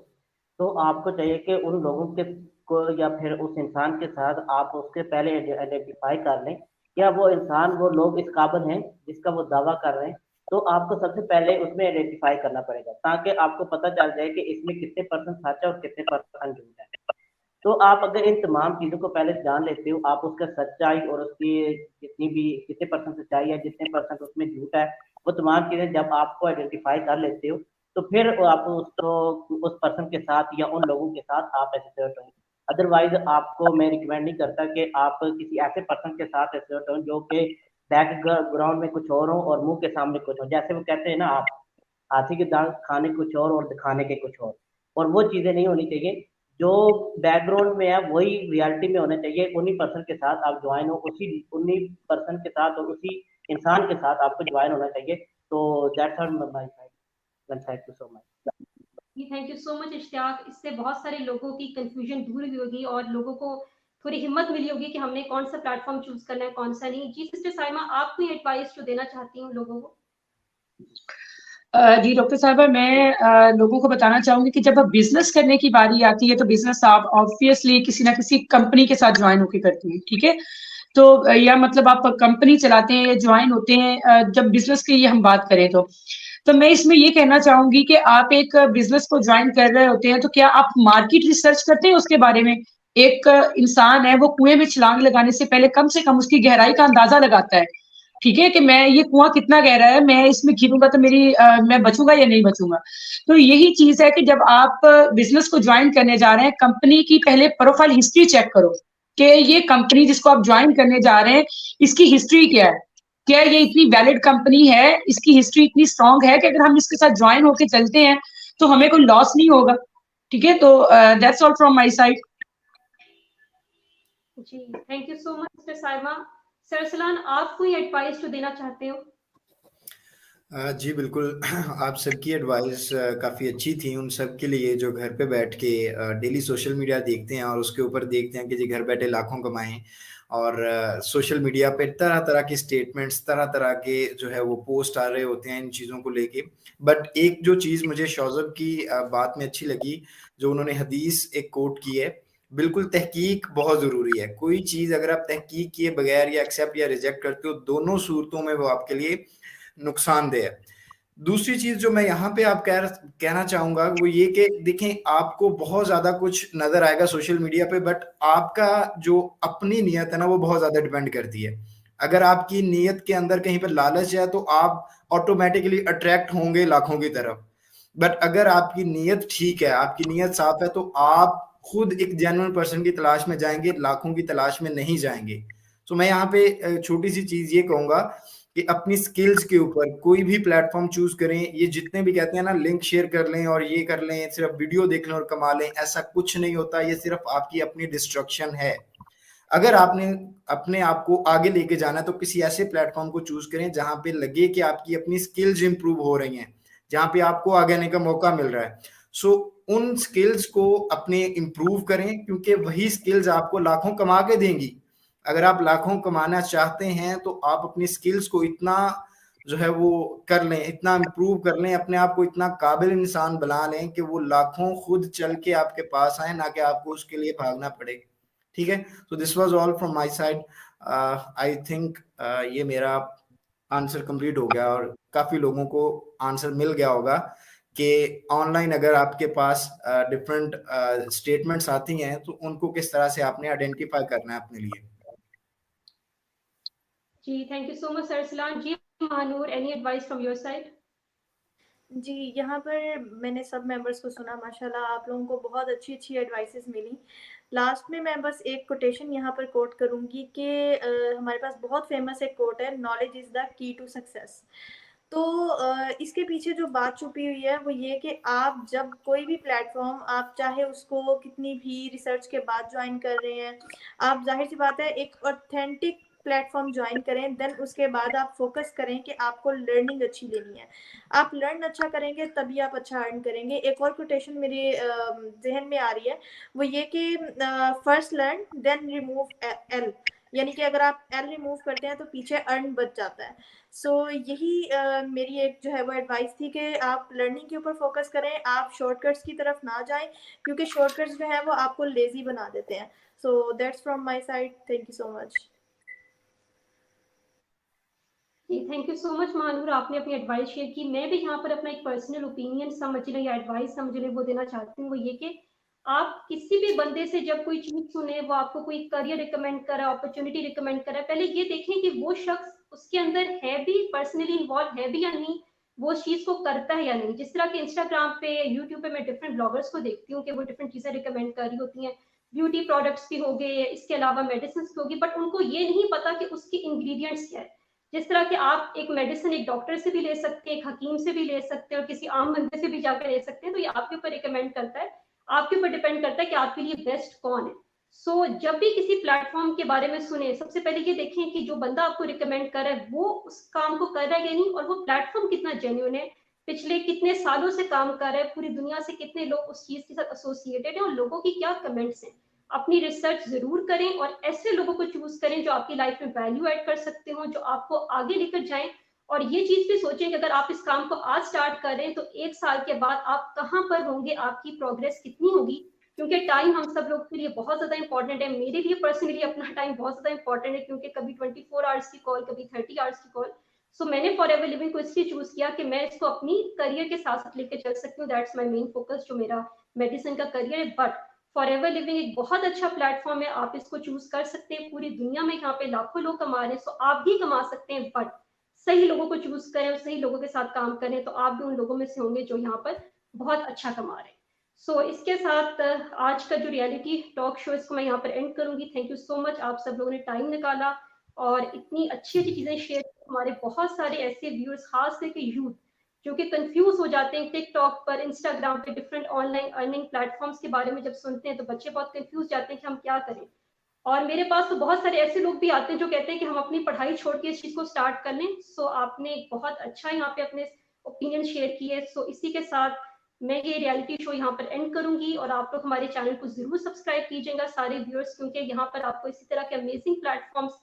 तो आपको चाहिए कि उन लोगों के को या फिर उस इंसान के साथ आप उसके पहले आइडेंटिफाई कर लें क्या वो इंसान, वो लोग इस काबिल हैं जिसका वो दावा कर रहे हैं। तो आपको सबसे पहले उसमें आइडेंटिफाई करना पड़ेगा ताकि आपको पता चल जाए कि इसमें कितने परसेंट सच है और कितने परसेंट झूठ है। तो आप अगर इन तमाम चीज़ों को पहले जान लेते हो, आप उसका सच्चाई और उसकी जितनी भी कितने परसेंट सच्चाई है, जितने परसेंट उसमें झूठ है, वो तमाम चीज़ें जब आपको आइडेंटिफाई कर लेते हो तो फिर आप उसको उस पर्सन के साथ या उन लोगों के साथ आप एसोसिएट हो। अदरवाइज आपको मैं रिकमेंड नहीं करता कि आप किसी ऐसे पर्सन के साथ एसोसिएट हो जो कि बैकग्राउंड में कुछ और हो और मुंह के सामने कुछ हो। जैसे वो कहते हैं ना, आप हाथी की दाल खाने कुछ और दिखाने के कुछ और वो चीज़ें नहीं होनी चाहिए। जो बैकग्राउंड में है वही रियलिटी में होना चाहिए। उन्हीं पर्सन के साथ आप ज्वाइन हो, उसी उन्हीं पर्सन के साथ और उसी इंसान के साथ आपको ज्वाइन होना चाहिए। तो that's all my side. Thank you so much. जी thank you so much Ishtiaq. इससे बहुत सारे लोगों की कंफ्यूजन दूर हुई होगी और लोगों को थोड़ी हिम्मत मिली होगी कि हमने कौन सा प्लेटफॉर्म चूज करना है, कौन सा नहीं। जी सिस्टर साइमा, आप कोई एडवाइस जो देना चाहती हूँ लोगों को? जी डॉक्टर साहबा, मैं लोगों को बताना चाहूंगी कि जब अब बिजनेस करने की बारी आती है तो बिजनेस आप ऑब्वियसली किसी ना किसी कंपनी के साथ ज्वाइन होकर करते हैं, ठीक है। तो या मतलब आप कंपनी चलाते हैं या ज्वाइन होते हैं, जब बिजनेस की ये हम बात करें तो मैं इसमें ये कहना चाहूंगी कि आप एक बिजनेस को ज्वाइन कर रहे होते हैं तो क्या आप मार्केट रिसर्च करते हैं उसके बारे में। एक इंसान है, वो कुएं में छलांग लगाने से कम उसकी गहराई का अंदाजा लगाता है, ठीक है, कि मैं ये कुआं कितना गहरा है, मैं इसमें गिरूंगा तो मैं बचूंगा या नहीं बचूंगा। तो यही चीज है कि जब आप बिजनेस को ज्वाइन करने जा रहे हैं, कंपनी की पहले प्रोफाइल हिस्ट्री चेक करो कि ये कंपनी जिसको आप ज्वाइन करने जा रहे हैं इसकी हिस्ट्री क्या है। क्या ये इतनी वैलिड कंपनी है, इसकी हिस्ट्री इतनी स्ट्रांग है कि अगर हम इसके साथ ज्वाइन होके चलते हैं तो हमें कोई लॉस नहीं होगा, ठीक है। तो that's all from my side. जी thank you so much mister Saima. Sir सलान, आप कोई एडवाइस जो देना चाहते हो? जी बिल्कुल। आप सबकी एडवाइस काफ़ी अच्छी थी। उन सब के लिए जो घर पे बैठ के डेली सोशल मीडिया देखते हैं और उसके ऊपर देखते हैं कि जी घर बैठे लाखों कमाएं, और सोशल मीडिया पे तरह तरह के स्टेटमेंट्स, तरह तरह के जो है वो पोस्ट आ रहे होते हैं इन चीज़ों को लेके। बट एक जो चीज़ मुझे शौजब की बात में अच्छी लगी, जो उन्होंने हदीस एक कोट की है, बिल्कुल तहकीक बहुत ज़रूरी है। कोई चीज़ अगर आप तहकीक किए बगैर या एक्सेप्ट या रिजेक्ट करते हो, दोनों सूरतों में वो आपके लिए नुकसानदेह है। दूसरी चीज जो मैं यहाँ पे आप कहना चाहूंगा वो ये कि देखें, आपको बहुत ज्यादा कुछ नजर आएगा सोशल मीडिया पे, बट आपका जो अपनी नीयत है ना वो बहुत ज्यादा डिपेंड करती है। अगर आपकी नीयत के अंदर कहीं पर लालच है तो आप ऑटोमेटिकली अट्रैक्ट होंगे लाखों की तरफ। बट अगर आपकी नीयत ठीक है, आपकी नीयत साफ है, तो आप खुद एक जेन्युइन पर्सन की तलाश में जाएंगे, लाखों की तलाश में नहीं जाएंगे। तो मैं यहाँ पे छोटी सी चीज ये कहूंगा कि अपनी स्किल्स के ऊपर कोई भी प्लेटफॉर्म चूज करें। ये जितने भी कहते हैं ना लिंक शेयर कर लें और ये कर लें, सिर्फ वीडियो देख लें और कमा लें, ऐसा कुछ नहीं होता। ये सिर्फ आपकी अपनी डिस्ट्रक्शन है। अगर आपने अपने आप को आगे लेके जाना है तो किसी ऐसे प्लेटफॉर्म को चूज करें जहां पे लगे कि आपकी अपनी स्किल्स इंप्रूव हो रही हैं, जहां पे आपको आगे आने का मौका मिल रहा है। सो उन स्किल्स को अपने इंप्रूव करें, क्योंकि वही स्किल्स आपको लाखों कमा के देंगी। अगर आप लाखों कमाना चाहते हैं तो आप अपनी स्किल्स को इतना जो है वो कर लें, इतना इम्प्रूव कर लें, अपने आप को इतना काबिल इंसान बना लें कि वो लाखों खुद चल के आपके पास आए, ना कि आपको उसके लिए भागना पड़े। ठीक है, तो this was all from my side. I think ये मेरा आंसर कंप्लीट हो गया और काफी लोगों को आंसर मिल गया होगा कि ऑनलाइन अगर आपके पास डिफरेंट स्टेटमेंट्स आती हैं तो उनको किस तरह से आपने आइडेंटिफाई करना है अपने लिए। जी thank you so much sir सलाम। जी Mahnoor, any advice from your side? जी, यहाँ पर मैंने सब मेंबर्स को सुना, माशाल्लाह आप लोगों को बहुत अच्छी अच्छी एडवाइसेस मिली। लास्ट में मैं बस एक कोटेशन यहाँ पर कोट करूँगी कि हमारे पास बहुत फेमस एक कोट है, knowledge is the key to success. तो इसके पीछे जो बात छुपी हुई है वो ये कि आप जब कोई भी प्लेटफॉर्म, आप चाहे उसको कितनी भी रिसर्च के बाद ज्वाइन कर रहे हैं, आप जाहिर सी बात है एक ऑथेंटिक प्लेटफॉर्म ज्वाइन करें, देन उसके बाद आप फोकस करें कि आपको लर्निंग अच्छी लेनी है। आप लर्न अच्छा करेंगे तभी आप अच्छा अर्न करेंगे। एक और कोटेशन मेरे जहन में आ रही है, वो ये कि first learn then remove L, यानी कि अगर आप एल रिमूव करते हैं तो पीछे अर्न बच जाता है। सो यही मेरी एक जो है वो एडवाइस थी कि आप लर्निंग के ऊपर फोकस करें, आप शॉर्टकट्स की तरफ ना जाएं, क्योंकि शॉर्टकट्स जो है वो आपको लेजी बना देते हैं। So that's from my side, thank you so much. जी thank you so much Mahnoor, आपने अपनी एडवाइस शेयर की। मैं भी यहाँ पर अपना एक पर्सनल ओपिनियन समझने या एडवाइस समझने वो देना चाहती हूँ, वो ये कि आप किसी भी बंदे से जब कोई चीज सुने, वो आपको कोई करियर रिकमेंड करे, अपॉर्चुनिटी रिकमेंड करे, पहले ये देखें कि वो शख्स उसके अंदर है भी, पर्सनली इन्वॉल्व है भी या नहीं, वो उस चीज को करता है या नहीं। जिस तरह के इंस्टाग्राम पे, यूट्यूब पे मैं डिफरेंट ब्लॉगर्स को देखती हूँ कि वो डिफरेंट चीजें रिकमेंड कर रही होती हैं, ब्यूटी प्रोडक्ट्स भी हो गए, इसके अलावा मेडिसिन भी होगी, बट उनको ये नहीं पता कि उसके इंग्रेडिएंट्स क्या है। जिस तरह के आप एक मेडिसिन एक डॉक्टर से भी ले सकते हैं, एक हकीम से भी ले सकते हैं और किसी आम बंदे से भी जाकर ले सकते हैं, तो ये आपके ऊपर रिकमेंड करता है, आपके ऊपर डिपेंड करता है कि आपके लिए बेस्ट कौन है। सो जब भी किसी प्लेटफॉर्म के बारे में सुने, सबसे पहले ये देखें कि जो बंदा आपको रिकमेंड कर रहा है वो उस काम को कर रहा है या नहीं, और वो प्लेटफॉर्म कितना जेन्युइन है, पिछले कितने सालों से काम कर रहा है, पूरी दुनिया से कितने लोग उस चीज के साथ एसोसिएटेड है और लोगों की क्या कमेंट्स हैं। अपनी रिसर्च जरूर करें और ऐसे लोगों को चूज करें जो आपकी लाइफ में वैल्यू ऐड कर सकते हो, जो आपको आगे लेकर जाएं। और ये चीज भी सोचें कि अगर आप इस काम को आज स्टार्ट करें तो 1 साल के बाद आप कहाँ पर होंगे, आपकी प्रोग्रेस कितनी होगी, क्योंकि टाइम हम सब लोग के लिए बहुत ज्यादा इंपॉर्टेंट है। मेरे लिए पर्सनली अपना टाइम बहुत ज्यादा इंपॉर्टेंट है, क्योंकि कभी 24 आवर्स की कॉल, कभी 30 आवर्स की कॉल। सो मैंने फॉरएवर लिविंग को इसलिए चूज किया कि मैं इसको अपनी करियर के साथ साथ लेकर चल सकती हूँ। दैट्स माय मेन फोकस, जो मेरा मेडिसिन का करियर है। बट फॉरएवर लिविंग एक बहुत अच्छा प्लेटफॉर्म है, आप इसको चूज कर सकते हैं। पूरी दुनिया में यहाँ पे लाखों लोग कमा रहे हैं, सो आप भी कमा सकते हैं, बट सही लोगों को चूज करें और सही लोगों के साथ काम करें, तो आप भी उन लोगों में से होंगे जो यहाँ पर बहुत अच्छा कमा रहे हैं। सो इसके साथ आज का जो रियलिटी टॉक शो, इसको मैं यहाँ पर एंड करूंगी। थैंक यू सो मच, आप सब लोगों ने टाइम निकाला और इतनी अच्छी अच्छी चीजें शेयर। हमारे बहुत सारे ऐसे व्यूअर्स, खास करके यूथ, जो कि कंफ्यूज हो जाते हैं टिकटॉक पर, इंस्टाग्राम पे, डिफरेंट ऑनलाइन अर्निंग प्लेटफॉर्म्स के बारे में जब सुनते हैं तो बच्चे बहुत कंफ्यूज जाते हैं कि हम क्या करें। और मेरे पास तो बहुत सारे ऐसे लोग भी आते हैं जो कहते हैं कि हम अपनी पढ़ाई छोड़ के इस चीज को स्टार्ट कर लें। सो आपने बहुत अच्छा यहाँ पे अपने ओपिनियन शेयर किए। सो इसी के साथ मैं ये रियलिटी शो यहाँ पर एंड करूंगी और आप लोग हमारे चैनल को जरूर सब्सक्राइब कीजिएगा सारे व्यूअर्स, क्योंकि यहाँ पर आपको इसी तरह के अमेजिंग प्लेटफॉर्म्स,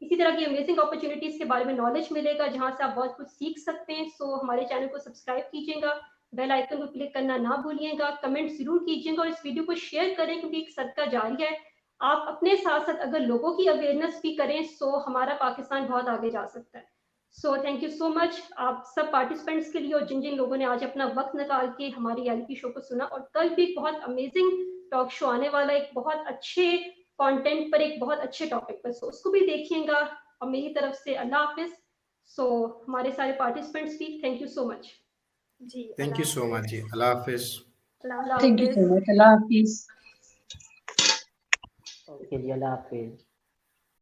इसी तरह की अमेजिंग अपॉर्चुनिटीज के बारे में नॉलेज मिलेगा, जहां से आप बहुत कुछ सीख सकते हैं। सो हमारे चैनल को सब्सक्राइब कीजिएगा, बेल आइकन को क्लिक करना ना भूलिएगा, कमेंट जरूर कीजिएगा और इस वीडियो को शेयर करें, क्योंकि एक सदका जारी है। आप अपने साथ साथ अगर लोगों की अवेयरनेस भी करें सो हमारा पाकिस्तान बहुत आगे जा सकता है। So thank you so much आप सब पार्टिसिपेंट्स के लिए, और जिन जिन लोगों ने आज अपना वक्त निकाल के हमारी रियलिटी शो को सुना। और कल भी एक बहुत अमेजिंग टॉक शो आने वाला है, एक बहुत अच्छे कंटेंट पर, एक बहुत अच्छे टॉपिक पर, सो उसको भी देखिएगा। और मेरी तरफ से अल्लाह हाफिज। सो हमारे सारे पार्टिसिपेंट्स भी थैंक यू सो मच। जी थैंक यू सो मच जी, अल्लाह हाफिज। थैंक यू सो मच, अल्लाह हाफिज। ओके जी, अल्लाह हाफिज।